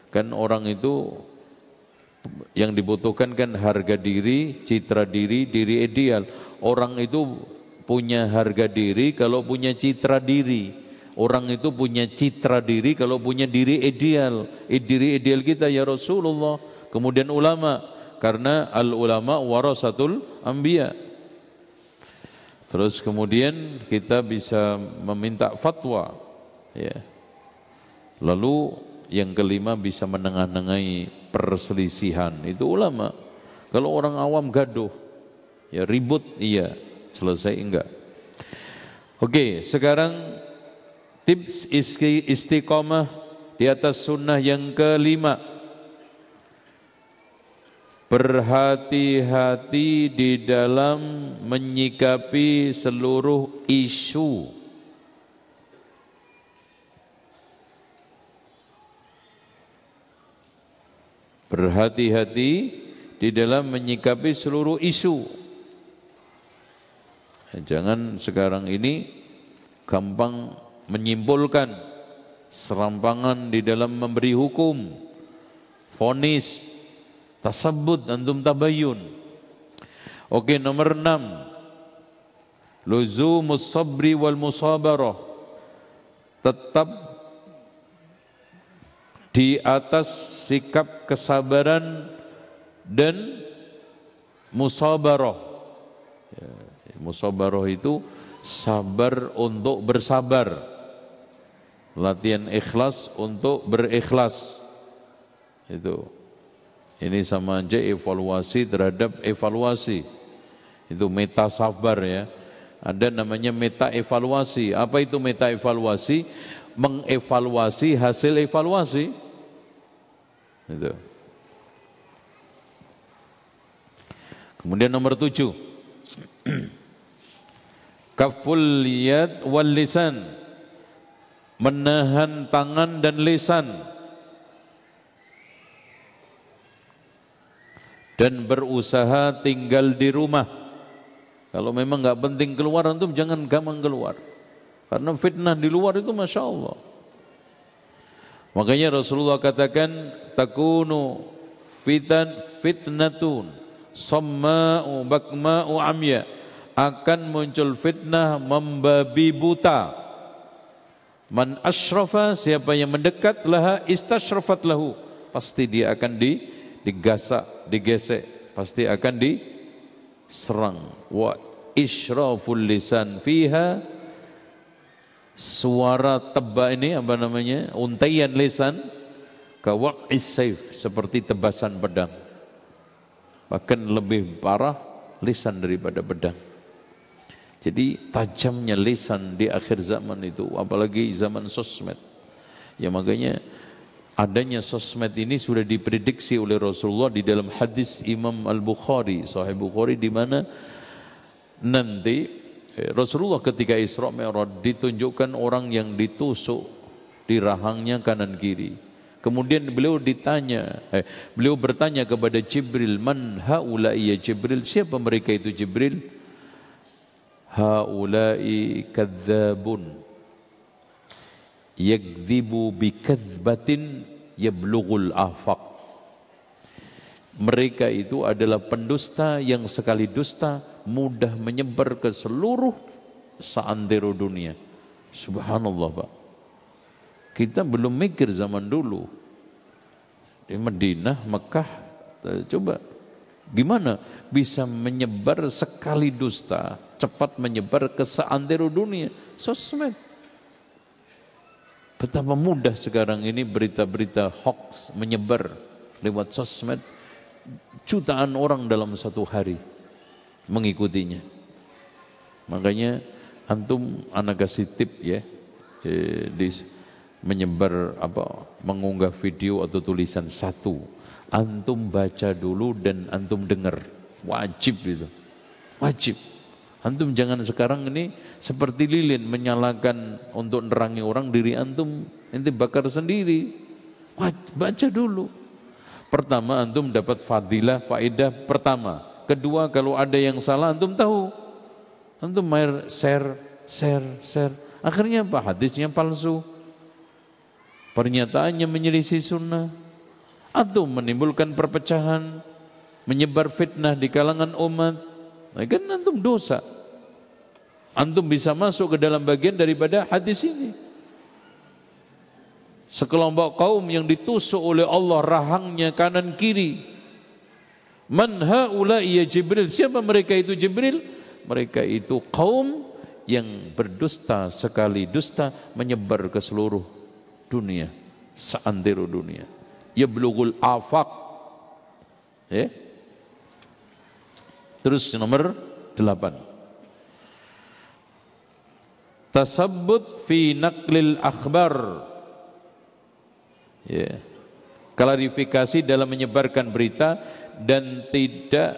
Speaker 2: Kan orang itu yang dibutuhkan kan harga diri, citra diri, diri ideal. Orang itu punya harga diri kalau punya citra diri. Orang itu punya citra diri kalau punya diri ideal. Diri ideal kita ya Rasulullah. Kemudian ulama, karena al-ulama warasatul anbiya. Terus kemudian kita bisa meminta fatwa ya. Lalu yang kelima, bisa menengah-nengahi perselisihan, itu ulama. Kalau orang awam gaduh, ya ribut iya, selesai enggak. Oke, sekarang tips istiqomah di atas sunnah yang kelima. Berhati-hati di dalam menyikapi seluruh isu. Berhati-hati di dalam menyikapi seluruh isu. Jangan sekarang ini gampang menyimpulkan, serampangan di dalam memberi hukum, vonis, tasabbut, antum tabayyun. Oke, nomor 6, luzumus sabri wal musabarah, tetap di atas sikap kesabaran dan musabarah. Ya, musabarah itu sabar untuk bersabar, latihan ikhlas untuk berikhlas. Itu ini sama aja evaluasi terhadap evaluasi. Itu meta sabar ya. Ada namanya meta evaluasi. Apa itu meta evaluasi? Mengevaluasi hasil evaluasi. Itu. Kemudian nomor 7. Kaful yad wal lisan. Menahan tangan dan lisan. Dan berusaha tinggal di rumah. Kalau memang nggak penting keluar, antum jangan gampang keluar. Karena fitnah di luar itu Masya Allah. Makanya Rasulullah katakan, takunu fitnatun samma'u bakma'u amya. Akan muncul fitnah membabi buta. Man asyrafa, siapa yang mendekat laha istasyrafat lahu. Pasti dia akan digasak, digesek, pasti akan diserang. Wa isyraful lisan fiha, suara tebak ini apa namanya, untaian lisan, kawaq'is saif, seperti tebasan pedang. Bahkan lebih parah lisan daripada pedang. Jadi tajamnya lisan di akhir zaman itu, apalagi zaman sosmed. Ya makanya adanya sosmed ini sudah diprediksi oleh Rasulullah di dalam hadis Imam Al-Bukhari, Sahih Bukhari, di mana nanti Rasulullah ketika Isra Mi'raj ditunjukkan orang yang ditusuk di rahangnya kanan kiri. Kemudian beliau bertanya kepada Jibril, man haula'i ya Jibril, siapa mereka itu Jibril? Haula'i kadzabun yakdzibu bikadzbatin yablughul afaq. Mereka itu adalah pendusta yang sekali dusta mudah menyebar ke seluruh seantero dunia. Subhanallah Pak. Kita belum mikir zaman dulu di Madinah, Mekah, coba gimana bisa menyebar sekali dusta cepat menyebar ke seantero dunia. Sosmed. Betapa mudah sekarang ini berita-berita hoax menyebar lewat sosmed. Jutaan orang dalam satu hari mengikutinya. Makanya antum anak kasih tip ya, menyebar mengunggah video atau tulisan satu, antum baca dulu dan antum dengar. Wajib itu. Wajib. Antum jangan sekarang ini seperti lilin menyalakan untuk nerangi orang, diri antum ente bakar sendiri. Baca dulu. Pertama antum dapat fadilah, faedah pertama. Kedua kalau ada yang salah antum tahu. Antum share. Akhirnya apa? Hadisnya palsu. Pernyataannya menyelisih sunnah. Antum menimbulkan perpecahan, menyebar fitnah di kalangan umat. Nah, kan antum dosa. Antum bisa masuk ke dalam bagian daripada hadis ini. Sekelompok kaum yang ditusuk oleh Allah rahangnya kanan kiri. Man haula'i ya Jibril, siapa mereka itu Jibril? Mereka itu kaum yang berdusta, sekali dusta menyebar ke seluruh dunia, seantero dunia. Yablughul afaq. Terus nomor 8. Tasabbut fi naqlil akhbar. Klarifikasi dalam menyebarkan berita dan tidak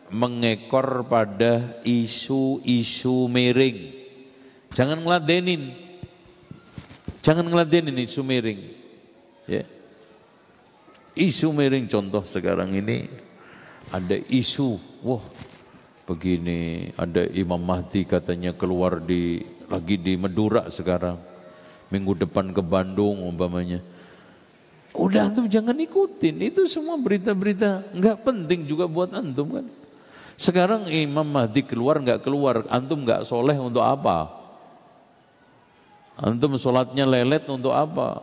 Speaker 2: mengekor pada isu-isu miring. Jangan ngeladenin. Jangan ngeladenin isu miring. Isu miring, contoh sekarang ini ada isu, wah begini, ada Imam Mahdi katanya keluar lagi di Madura sekarang, minggu depan ke Bandung umpamanya. Udah antum jangan ikutin, itu semua berita-berita nggak penting juga buat antum kan. Sekarang Imam Mahdi keluar nggak keluar, antum nggak soleh untuk apa? Antum sholatnya lelet untuk apa?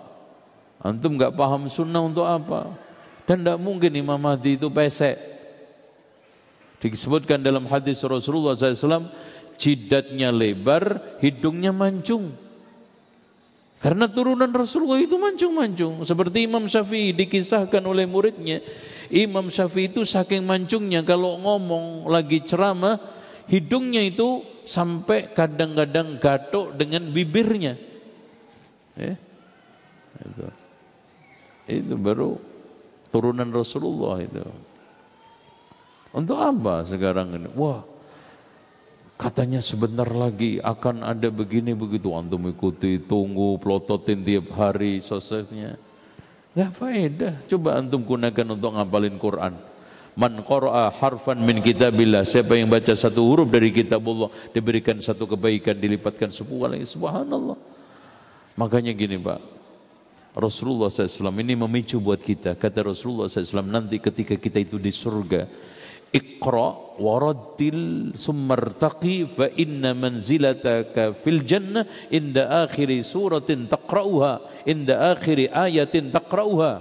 Speaker 2: Antum nggak paham sunnah untuk apa? Dan tidak mungkin Imam Mahdi itu pesek. Disebutkan dalam hadis Rasulullah SAW, jidatnya lebar, hidungnya mancung. Karena turunan Rasulullah itu mancung-mancung. Seperti Imam Syafi'i dikisahkan oleh muridnya. Imam Syafi'i itu saking mancungnya kalau ngomong lagi ceramah, hidungnya itu sampai kadang-kadang gatuk dengan bibirnya. Itu baru turunan Rasulullah itu. Untuk apa sekarang ini? Wah, katanya sebentar lagi akan ada begini begitu. Antum ikuti, tunggu, plototin tiap hari sosisnya. Gak faedah. Coba antum gunakan untuk ngapalin Quran. Man qara'a harfan min kitabillah, siapa yang baca satu huruf dari kitabullah diberikan satu kebaikan, dilipatkan 10 kali. Subhanallah. Makanya gini Pak, Rasulullah SAW ini memicu buat kita. Kata Rasulullah SAW, nanti ketika kita itu di surga, Iqra warattil summartaqi fa inna manzilataka fil jannah inda akhiri suratin taqra'uha, inda akhiri ayatin taqra'uha.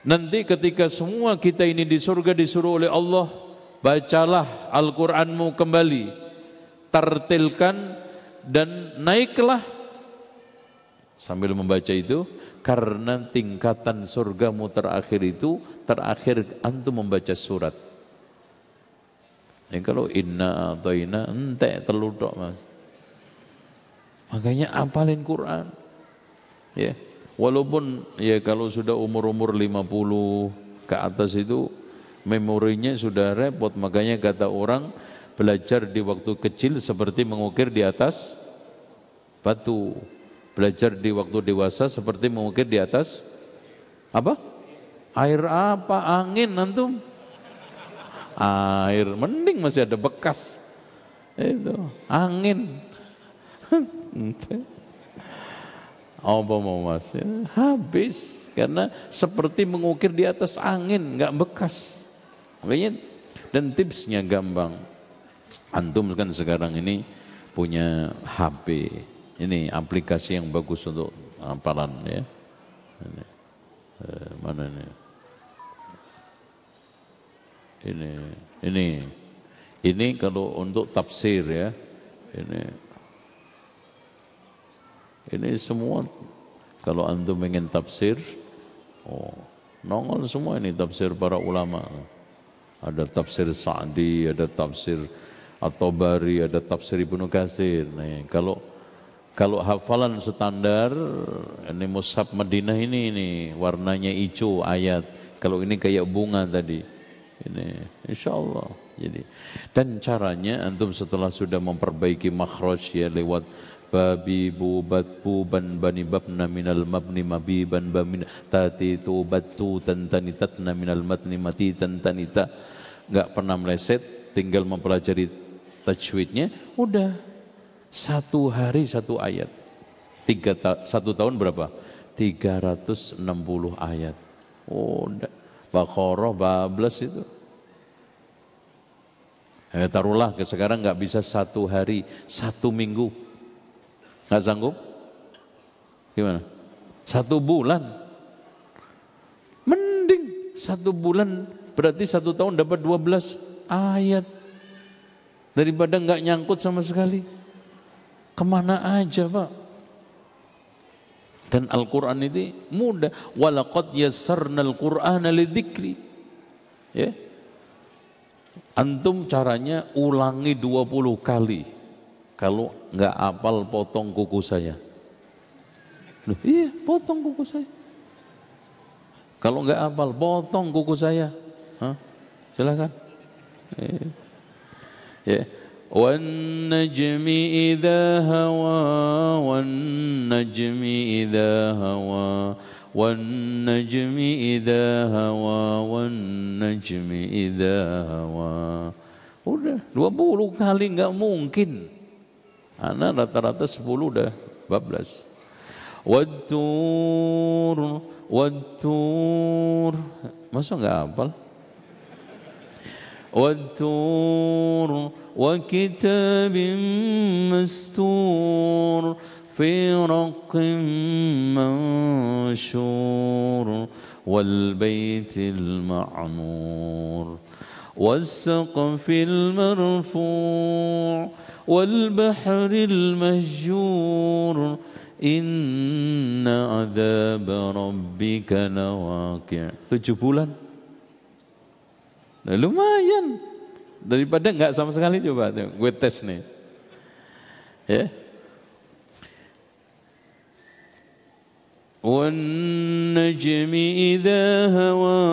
Speaker 2: Nanti ketika semua kita ini di surga disuruh oleh Allah, bacalah Al-Qur'anmu kembali, tartilkan dan naiklah sambil membaca itu, karena tingkatan surgamu terakhir itu, terakhir antum membaca surat. Kalau inna ata'ina entek teludok mas. Makanya apalin Quran. Ya, walaupun ya kalau sudah umur-umur 50 ke atas itu memorinya sudah repot. Makanya kata orang, belajar di waktu kecil seperti mengukir di atas batu. Belajar di waktu dewasa seperti mengukir di atas apa? Air apa? Angin antum? Air, mending masih ada bekas. Itu angin. Apa mau mas? Habis karena seperti mengukir di atas angin, nggak bekas. Makanya dan tipsnya gampang. Antum kan sekarang ini punya HP. Ini aplikasi yang bagus untuk hafalan ya. Mana ini? Ini kalau untuk tafsir ya. Ini semua kalau antum ingin tafsir, nongol semua ini tafsir para ulama. Ada tafsir Sa'di, ada tafsir At-Tabari, ada tafsir Ibnu Katsir. Nah, kalau hafalan standar, ini Mushaf Madinah ini warnanya hijau ayat. Kalau ini kayak bunga tadi. Ini insyaallah. Jadi dan caranya antum setelah sudah memperbaiki makhraj ya lewat babi bu batbu ban bani babna minal mabni mabiban bamin tati tu batu tantani tatna minal matni mati tantanita, enggak pernah meleset, tinggal mempelajari tajwidnya, udah 1 hari 1 ayat. 1 tahun berapa? 360 ayat. Udah Baqarah bablas itu. Taruhlah sekarang nggak bisa 1 hari, 1 minggu, nggak sanggup? Gimana? 1 bulan? Mending 1 bulan berarti 1 tahun dapat 12 ayat daripada nggak nyangkut sama sekali. Kemana aja Pak? Dan Al-Quran itu mudah. Walaqad yassarnal Qur'ana lidzikri. Ya. Antum caranya ulangi 20 kali. Kalau enggak hafal potong kuku saya. Loh, iya, potong kuku saya. Kalau enggak hafal potong kuku saya. Hah? Silakan. Ya. وَالنَّجْمِ إِذَا هَوَى وَالنَّجْمِ إِذَا هَوَى وَالنَّجْمِ إِذَا هَوَى وَالنَّجْمِ إِذَا هَوَى. Udah 20 kali enggak mungkin. Ana rata-rata 10 udah bablas. Wat-tur masa enggak hafal? Wat-tur wa kitabim mastur في رق منشور والبيت المعمور والسقف المرفوع والبحر المهجور إن عذاب ربك لواقع. 7 bulan. Nah, lumayan daripada enggak sama sekali. Coba gue tes nih ya. وَالنَّجْمِ إِذَا هَوَى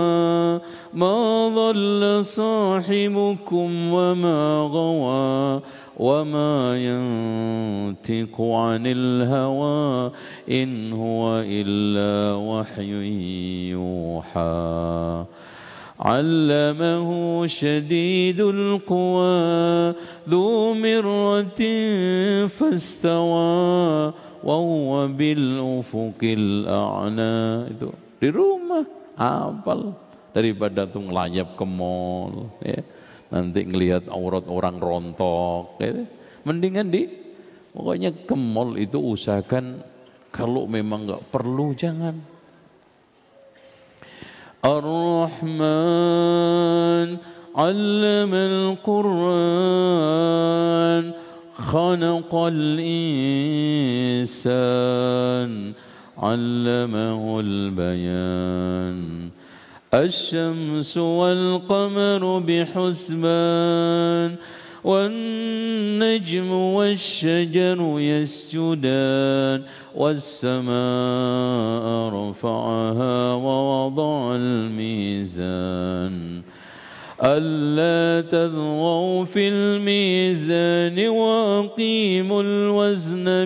Speaker 2: مَا ضَلَّ صَاحِبُكُمْ وَمَا غَوَى وَمَا يَنْطِقُ عَنِ الْهَوَى إِنْ هُوَ إِلَّا وَحْيٌ يُوحَى عَلَّمَهُ شَدِيدُ الْقُوَى ذُو مِرَّةٍ فَاسْتَوَى وَهُوَ بِالْأُفُقِ الْأَعْلَى. Itu di rumah hafal daripada tuh ngelayap ke mall ya. Nanti ngelihat aurat orang rontok ya. Mendingan pokoknya ke mall itu usahakan kalau memang enggak perlu jangan. Ar-Rahman 'allamal Qur'an خلق الإنسان علمه البيان الشمس والقمر بحسبان والنجم والشجر يسجدان والسماء رفعها ووضع الميزان ألا تطغوا في الميزان وأقيموا الوزن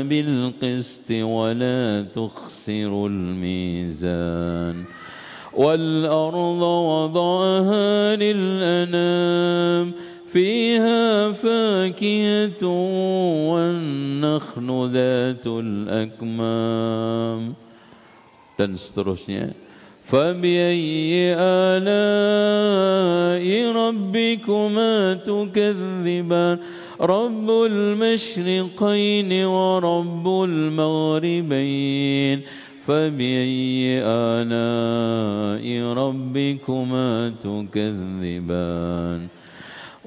Speaker 2: بالقسط ولا تخسروا الميزان والأرض وضعها للأنام فيها فاكهة والنخل ذات الأكمام dan seterusnya. فَبِأَيِّ آلَاءِ رَبِّكُمَا تُكَذِّبَانِ رَبُّ الْمَشْرِقَيْنِ وَرَبُّ الْمَغْرِبَيْنِ فَبِأَيِّ آلَاءِ رَبِّكُمَا تُكَذِّبَانِ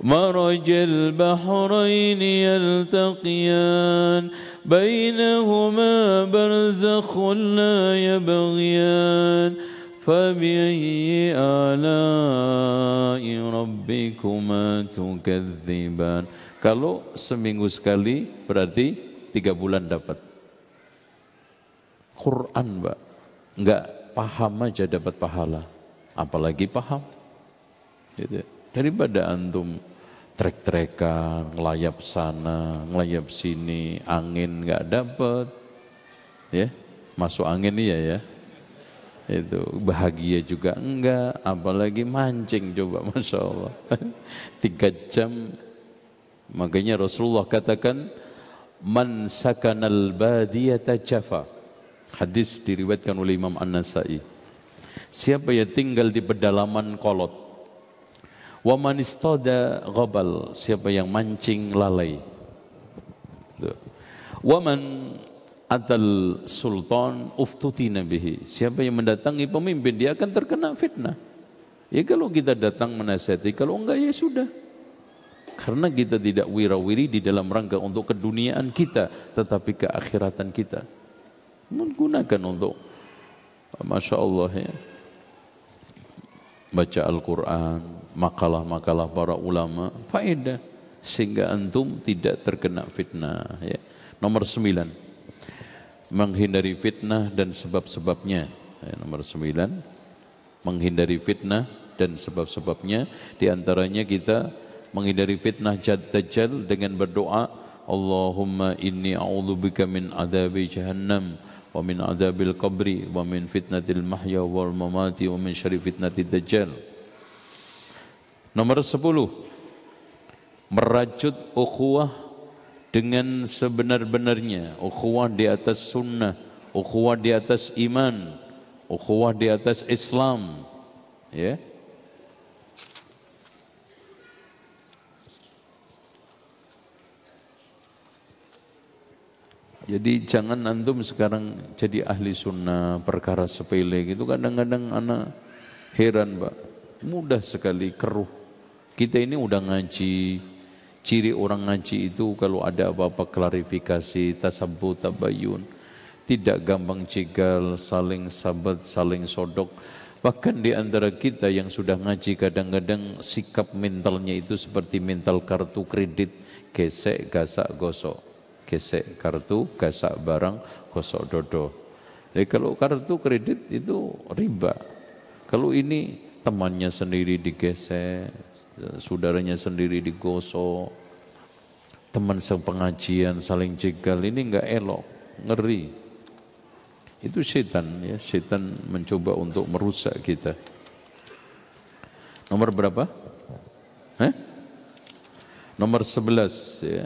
Speaker 2: مرج البحرين يلتقيان بينهما برزخ لا يبغيان فبأي آلاء ربكما تكذبان. Kalau seminggu sekali berarti 3 bulan dapat Quran, Mbak. Enggak paham aja dapat pahala, apalagi paham gitu. Daripada antum trek-trekan, ngelayap sana, ngelayap sini, angin nggak dapet, ya masuk angin iya ya, itu bahagia juga enggak, apalagi mancing coba, masya Allah, 3 jam. Makanya Rasulullah katakan, man sakanal badiyata jafa. Hadis diriwayatkan oleh Imam An-Nasai. Siapa yang tinggal di pedalaman kolot. Wa man istada ghabal, siapa yang mancing lalai. Wa man atal sultan uftutina bihi, siapa yang mendatangi pemimpin dia akan terkena fitnah. Ya kalau kita datang menasihati, kalau enggak ya sudah. Karena kita tidak wirawiri di dalam rangka untuk keduniaan kita, tetapi keakhiratan kita. Menggunakan untuk Masya Allah ya, baca Al-Quran, makalah-makalah para ulama, faedah sehingga antum tidak terkena fitnah ya. Nomor 9, menghindari fitnah dan sebab-sebabnya ya. Nomor 9, menghindari fitnah dan sebab-sebabnya. Di antaranya kita menghindari fitnah Dajjal dengan berdoa, Allahumma inni a'udzubika min adzabi jahannam wa min adzabil qabri wa min fitnatil mahya wal mamati wa min syarri fitnatid dajjal. Nomor 10, merajut ukhuwah dengan sebenar-benarnya, ukhuwah di atas sunnah, ukhuwah di atas iman, ukhuwah di atas Islam ya. Jadi jangan antum sekarang jadi ahli sunnah perkara sepele gitu. Kadang-kadang anak heran Pak, mudah sekali keruh. Kita ini udah ngaji, ciri orang ngaji itu kalau ada apa-apa klarifikasi, tasabbuh, tabayun, tidak gampang cegal, saling sabat, saling sodok. Bahkan di antara kita yang sudah ngaji kadang-kadang sikap mentalnya itu seperti mental kartu kredit, gesek, gasak, gosok. Gesek kartu, gasak barang, gosok dodo. Jadi kalau kartu kredit itu riba. Kalau ini temannya sendiri digesek, saudaranya sendiri digosok, teman sepengajian saling jegal, ini enggak elok, ngeri. Itu setan ya, setan mencoba untuk merusak kita. Nomor berapa? Nomor 11 ya.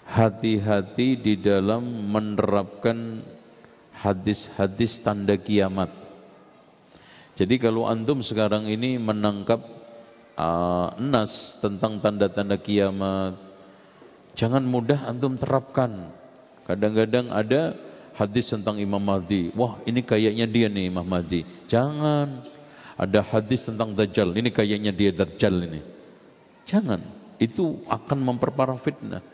Speaker 2: Hati-hati di dalam menerapkan hadis-hadis tanda kiamat. Jadi kalau antum sekarang ini menangkap nas tentang tanda-tanda kiamat, jangan mudah antum terapkan. Kadang-kadang ada hadis tentang Imam Mahdi, wah ini kayaknya dia nih Imam Mahdi. Jangan. Ada hadis tentang Dajjal, ini kayaknya dia Dajjal ini. Jangan. Itu akan memperparah fitnah.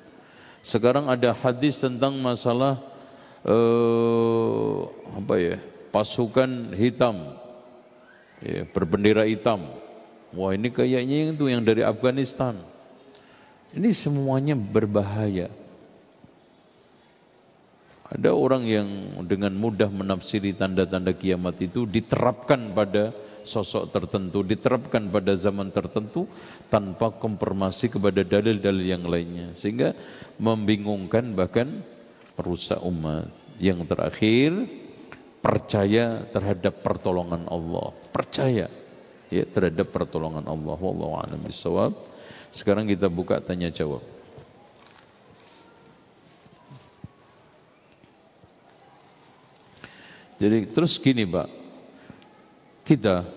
Speaker 2: Sekarang ada hadis tentang masalah pasukan hitam, ya, berbendera hitam. Wah ini kayaknya itu yang dari Afghanistan. Ini semuanya berbahaya. Ada orang yang dengan mudah menafsiri tanda-tanda kiamat itu diterapkan pada sosok tertentu, diterapkan pada zaman tertentu tanpa konfirmasi kepada dalil-dalil yang lainnya, sehingga membingungkan bahkan merusak umat. Yang terakhir, percaya terhadap pertolongan Allah, percaya ya terhadap pertolongan Allah. Wallahu a'lam bishawab. Sekarang kita buka tanya jawab. Jadi terus gini Pak, kita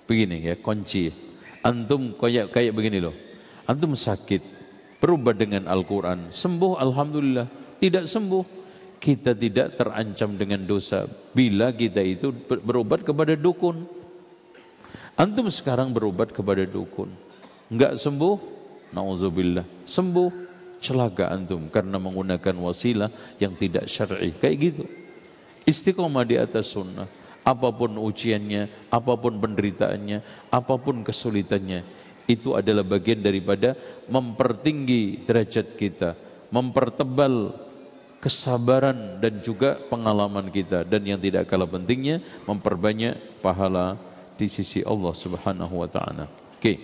Speaker 2: begini ya, kunci. Antum kayak begini loh. Antum sakit, berobat dengan Al-Quran, sembuh alhamdulillah. Tidak sembuh, kita tidak terancam dengan dosa bila kita itu berobat kepada dukun. Antum sekarang berobat kepada dukun, enggak sembuh, nauzubillah. Sembuh, celaka antum karena menggunakan wasilah yang tidak syar'i. Kayak gitu. Istiqomah di atas sunnah. Apapun ujiannya, apapun penderitaannya, apapun kesulitannya, itu adalah bagian daripada mempertinggi derajat kita, mempertebal kesabaran dan juga pengalaman kita, dan yang tidak kalah pentingnya memperbanyak pahala di sisi Allah Subhanahu wa taala. Oke.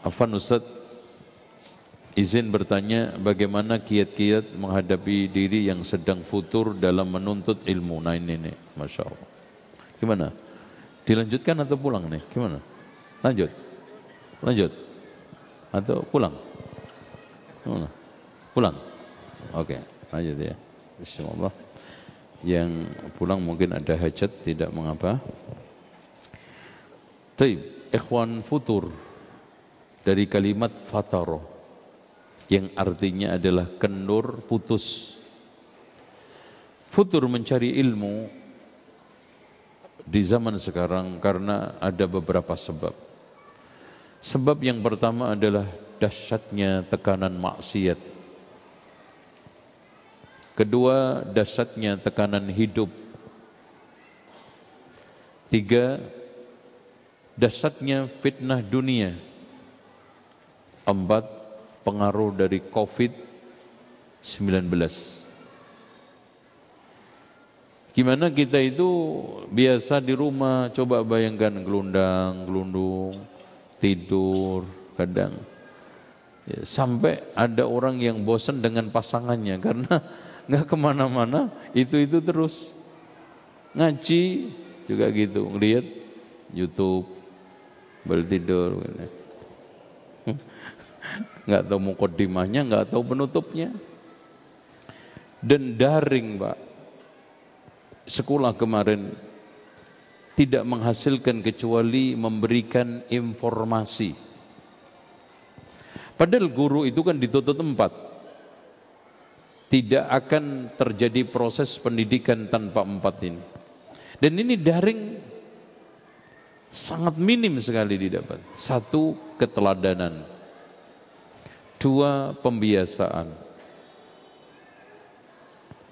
Speaker 2: Afwan Ustaz, izin bertanya bagaimana kiat-kiat menghadapi diri yang sedang futur dalam menuntut ilmu. Nah ini Masya Allah. Gimana? Dilanjutkan atau pulang nih? Gimana? Lanjut? Lanjut? Atau pulang? Gimana? Pulang? Oke, lanjut ya. Bismillah. Yang pulang mungkin ada hajat, tidak mengapa. Taib, ikhwan futur dari kalimat fataroh yang artinya adalah kendur, putus. Futur mencari ilmu di zaman sekarang karena ada beberapa sebab. Sebab yang pertama adalah dahsyatnya tekanan maksiat. Kedua, dahsyatnya tekanan hidup. Tiga, dahsyatnya fitnah dunia. Empat, pengaruh dari COVID-19. Gimana kita itu biasa di rumah, coba bayangkan gelundang, gelundung, tidur, kadang ya, sampai ada orang yang bosan dengan pasangannya karena nggak kemana-mana, itu terus. Ngaji juga gitu, ngelihat YouTube, baru tidur. Nggak tahu mukaddimahnya, nggak tahu penutupnya. Dan daring Pak, sekolah kemarin tidak menghasilkan kecuali memberikan informasi. Padahal guru itu kan dituntut 4. tidak akan terjadi proses pendidikan tanpa 4 ini. Dan ini daring sangat minim sekali didapat. 1, keteladanan. 2, pembiasaan.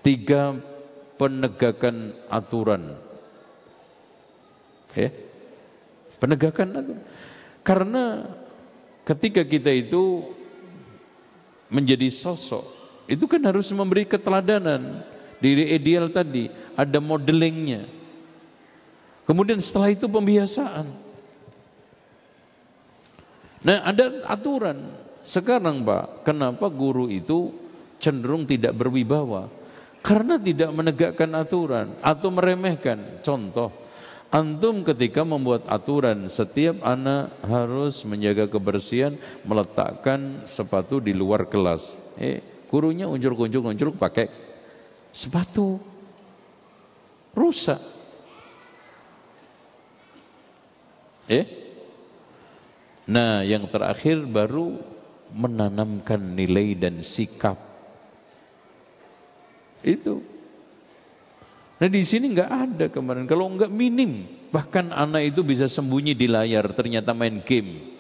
Speaker 2: 3, penegakan aturan. Penegakan aturan. Karena ketika kita itu menjadi sosok, itu kan harus memberi keteladanan. Diri ideal tadi, ada modelingnya. Kemudian setelah itu pembiasaan. Nah, ada aturan. Sekarang Pak, kenapa guru itu cenderung tidak berwibawa? Karena tidak menegakkan aturan atau meremehkan. Contoh, antum ketika membuat aturan, setiap anak harus menjaga kebersihan, meletakkan sepatu di luar kelas. Gurunya unjuk-unjuk pakai sepatu, rusak. Nah, yang terakhir baru menanamkan nilai dan sikap. Itu. Nah, di sini nggak ada kemarin. Kalau nggak minim, bahkan anak itu bisa sembunyi di layar, ternyata main game.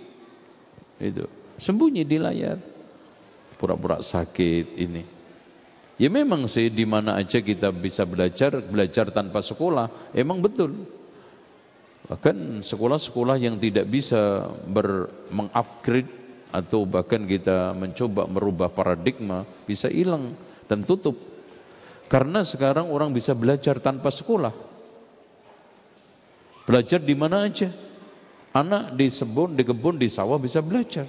Speaker 2: Itu sembunyi di layar, pura-pura sakit ini. Ya memang sih di mana aja kita bisa belajar tanpa sekolah, emang betul. Bahkan sekolah-sekolah yang tidak bisa mengupgrade atau bahkan kita mencoba merubah paradigma bisa hilang dan tutup. Karena sekarang orang bisa belajar tanpa sekolah. Belajar di mana aja. Anak di kebun, di sawah bisa belajar.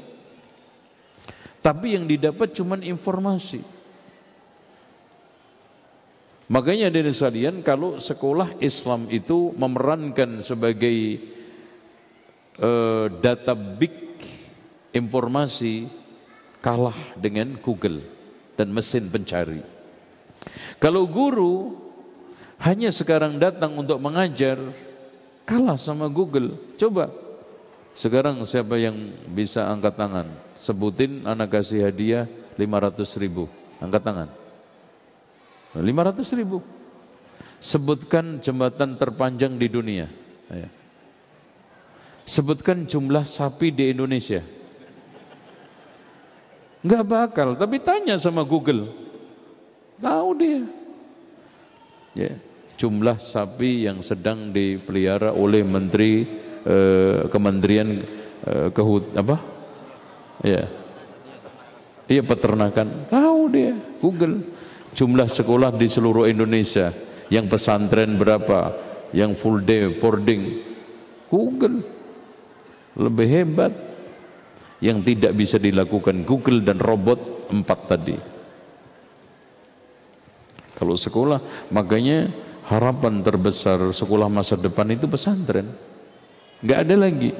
Speaker 2: Tapi yang didapat cuma informasi. Makanya dari sekalian, kalau sekolah Islam itu memerankan sebagai data big informasi, kalah dengan Google dan mesin pencari. Kalau guru hanya sekarang datang untuk mengajar, kalah sama Google. Coba sekarang siapa yang bisa angkat tangan? Sebutin anak kasih hadiah 500.000. Angkat tangan. 500.000. Sebutkan jembatan terpanjang di dunia. Sebutkan jumlah sapi di Indonesia. Enggak bakal, tapi tanya sama Google. Tahu dia. Jumlah sapi yang sedang dipelihara oleh Menteri Kementerian peternakan. Tahu dia, Google. Jumlah sekolah di seluruh Indonesia, yang pesantren berapa, yang full day boarding, Google. Lebih hebat. Yang tidak bisa dilakukan Google dan robot 4 tadi. Kalau sekolah, makanya harapan terbesar sekolah masa depan itu pesantren. Nggak ada lagi.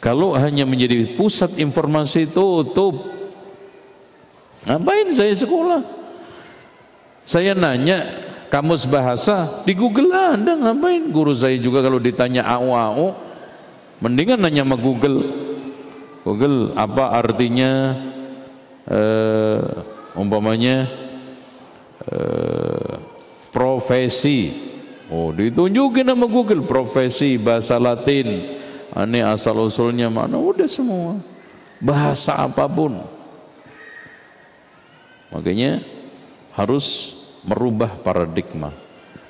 Speaker 2: Kalau hanya menjadi pusat informasi, tutup. Ngapain saya sekolah? Saya nanya kamus bahasa di Google ada, ngapain? Guru saya juga kalau ditanya AU, mendingan nanya sama Google. Google, apa artinya umpamanya profesi? Oh, ditunjukin sama Google, profesi bahasa Latin, ini asal usulnya mana, udah semua, bahasa apapun. Makanya harus merubah paradigma,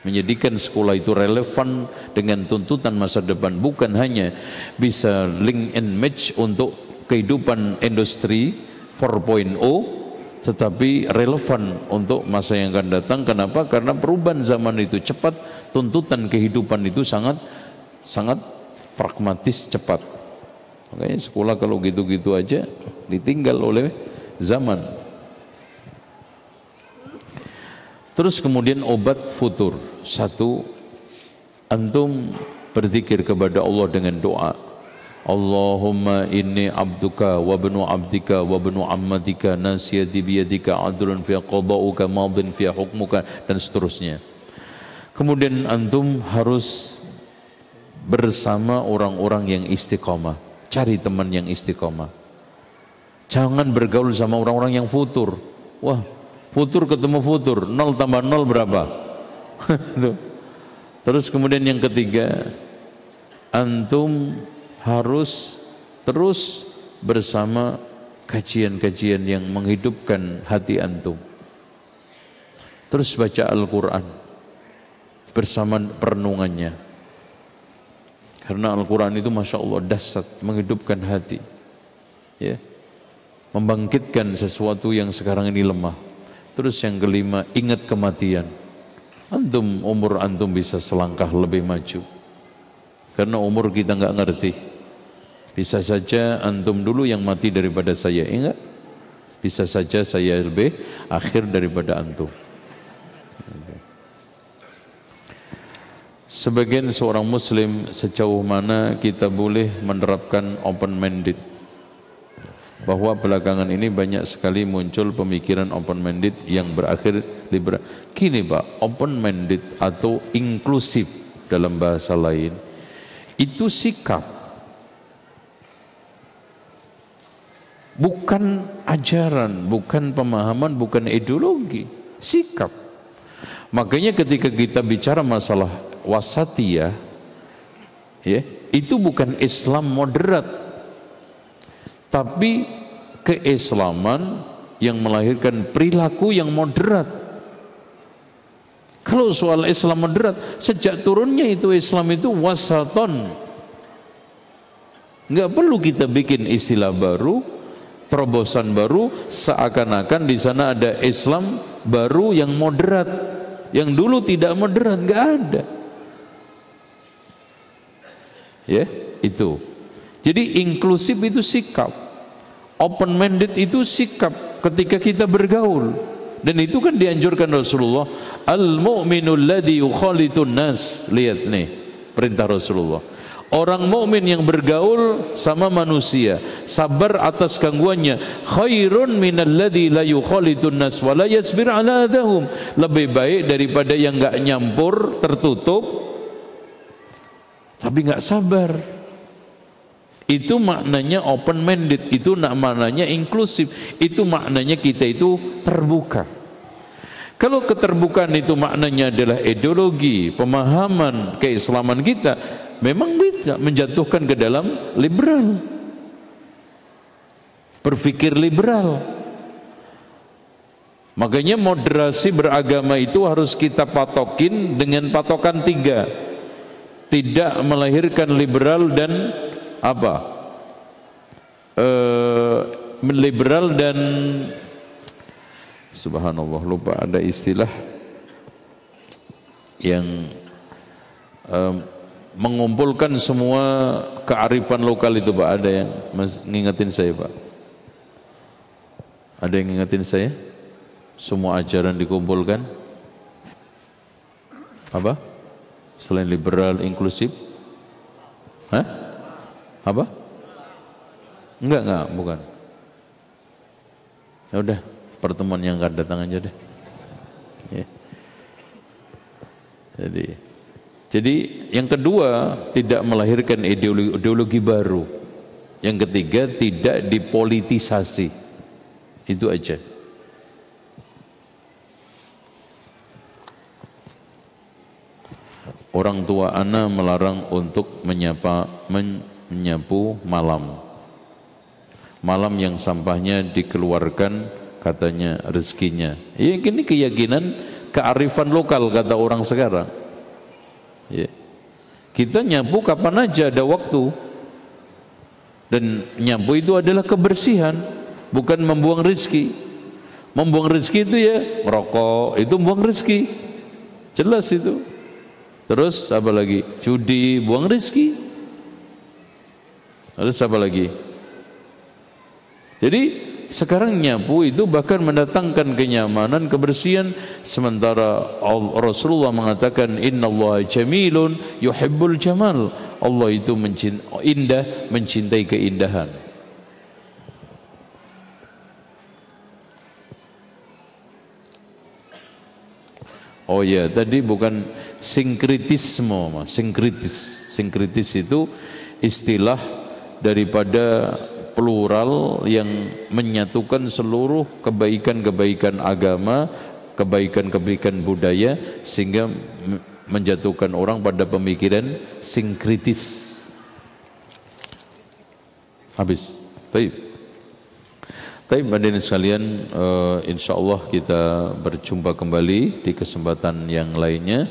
Speaker 2: menjadikan sekolah itu relevan dengan tuntutan masa depan, bukan hanya bisa link and match untuk kehidupan industri 4.0, tetapi relevan untuk masa yang akan datang. Kenapa? Karena perubahan zaman itu cepat, tuntutan kehidupan itu sangat pragmatis, cepat. Makanya sekolah kalau gitu-gitu aja ditinggal oleh zaman. Terus kemudian obat futur. 1, antum berzikir kepada Allah dengan doa. Allahumma inni abduka wa ibnu abdika wa ibnu ammatika nasiyati biyadika adlun fi qada'uka madin fi hukmuka, dan seterusnya. Kemudian antum harus bersama orang-orang yang istiqomah. Cari teman yang istiqomah. Jangan bergaul sama orang-orang yang futur. Wah, Futur ketemu futur, 0 tambah 0 berapa? Terus kemudian yang ketiga, antum harus terus bersama kajian-kajian yang menghidupkan hati antum. Terus baca Al-Quran bersama perenungannya. Karena Al-Quran itu Masya Allah dahsyat, menghidupkan hati, ya, membangkitkan sesuatu yang sekarang ini lemah. Terus yang kelima, ingat kematian. Umur antum bisa selangkah lebih maju. Karena umur kita nggak ngerti. Bisa saja antum dulu yang mati daripada saya, ingat? Bisa saja saya lebih akhir daripada antum. Sebagian seorang muslim, sejauh mana kita boleh menerapkan open-minded? Bahwa belakangan ini banyak sekali muncul pemikiran open-minded yang berakhir liberal. Gini Pak, open-minded atau inklusif dalam bahasa lain, itu sikap, bukan ajaran, bukan pemahaman, bukan ideologi, sikap. Makanya ketika kita bicara masalah wasatiyah, ya, itu bukan Islam moderat, tapi keislaman yang melahirkan perilaku yang moderat. Kalau soal Islam moderat, sejak turunnya itu Islam itu wasaton. Nggak perlu kita bikin istilah baru, terobosan baru, seakan-akan di sana ada Islam baru yang moderat, yang dulu tidak moderat, nggak ada. Ya, itu. Jadi inklusif itu sikap, open-minded itu sikap ketika kita bergaul. Dan itu kan dianjurkan Rasulullah, al-mu'minul ladzi yukhalitun nas. Lihat nih perintah Rasulullah, orang mukmin yang bergaul sama manusia, sabar atas gangguannya, khairun minal ladzi la yukhalitun nas wa la yasbir ala adahum. Lebih baik daripada yang enggak nyampur, tertutup tapi enggak sabar. Itu maknanya open-minded, itu maknanya inklusif, itu maknanya kita itu terbuka. Kalau keterbukaan itu maknanya adalah ideologi, pemahaman keislaman kita, memang bisa menjatuhkan ke dalam liberal, berpikir liberal. Makanya moderasi beragama itu harus kita patokin dengan patokan 3. Tidak melahirkan liberal dan apa? Liberal dan subhanallah, lupa ada istilah yang mengumpulkan semua kearifan lokal itu Pak. Ada yang ngingetin saya Pak? Ada yang ngingetin saya? Semua ajaran dikumpulkan. Apa? Selain liberal, inklusif? Hah? Apa? Enggak, bukan. Ya udah, pertemuan yang akan datang aja deh. Ya. Jadi yang kedua, tidak melahirkan ideologi baru. Yang ketiga, tidak dipolitisasi. Itu aja. Orang tua ana melarang untuk menyapu malam. Malam yang sampahnya dikeluarkan katanya rezekinya. Ya, ini keyakinan kearifan lokal kata orang sekarang. Ya. Kita nyapu kapan aja ada waktu. Dan nyapu itu adalah kebersihan, bukan membuang rezeki. Membuang rezeki itu ya merokok, itu membuang rezeki. Jelas itu. Terus apa lagi? Judi, buang rezeki. Terus apa lagi? Jadi sekarang nyapu itu bahkan mendatangkan kenyamanan, kebersihan, sementara Rasulullah mengatakan innallaha jamilun yuhibbul jamal. Allah itu indah, mencintai keindahan. Oh ya, tadi bukan sinkritisme, Mas. Sinkritis itu istilah daripada plural yang menyatukan seluruh kebaikan-kebaikan agama, kebaikan-kebaikan budaya, sehingga menjatuhkan orang pada pemikiran sinkritis. Habis. Baik, hadirin sekalian, insyaallah kita berjumpa kembali di kesempatan yang lainnya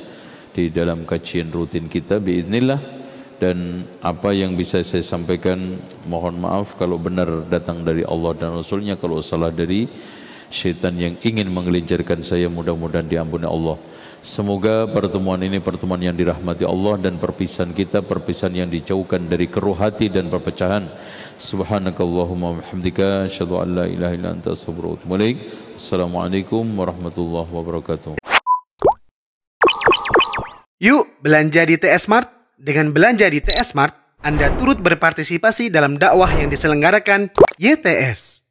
Speaker 2: di dalam kajian rutin kita biiznillah. Dan apa yang bisa saya sampaikan, mohon maaf kalau benar datang dari Allah dan Rasulnya, kalau salah dari syaitan yang ingin menggelincirkan saya, mudah-mudahan diampuni Allah. Semoga pertemuan ini pertemuan yang dirahmati Allah, dan perpisahan kita perpisahan yang dijauhkan dari keruh hati dan perpecahan. Subhanakallahumma wabihamdika asyhadu an la ilaha illa anta astaghfiruka wa atubu ilaik. Assalamualaikum warahmatullahi wabarakatuh.
Speaker 3: Yuk belanja di TS Mart. Dengan belanja di TS Mart, Anda turut berpartisipasi dalam dakwah yang diselenggarakan YTS.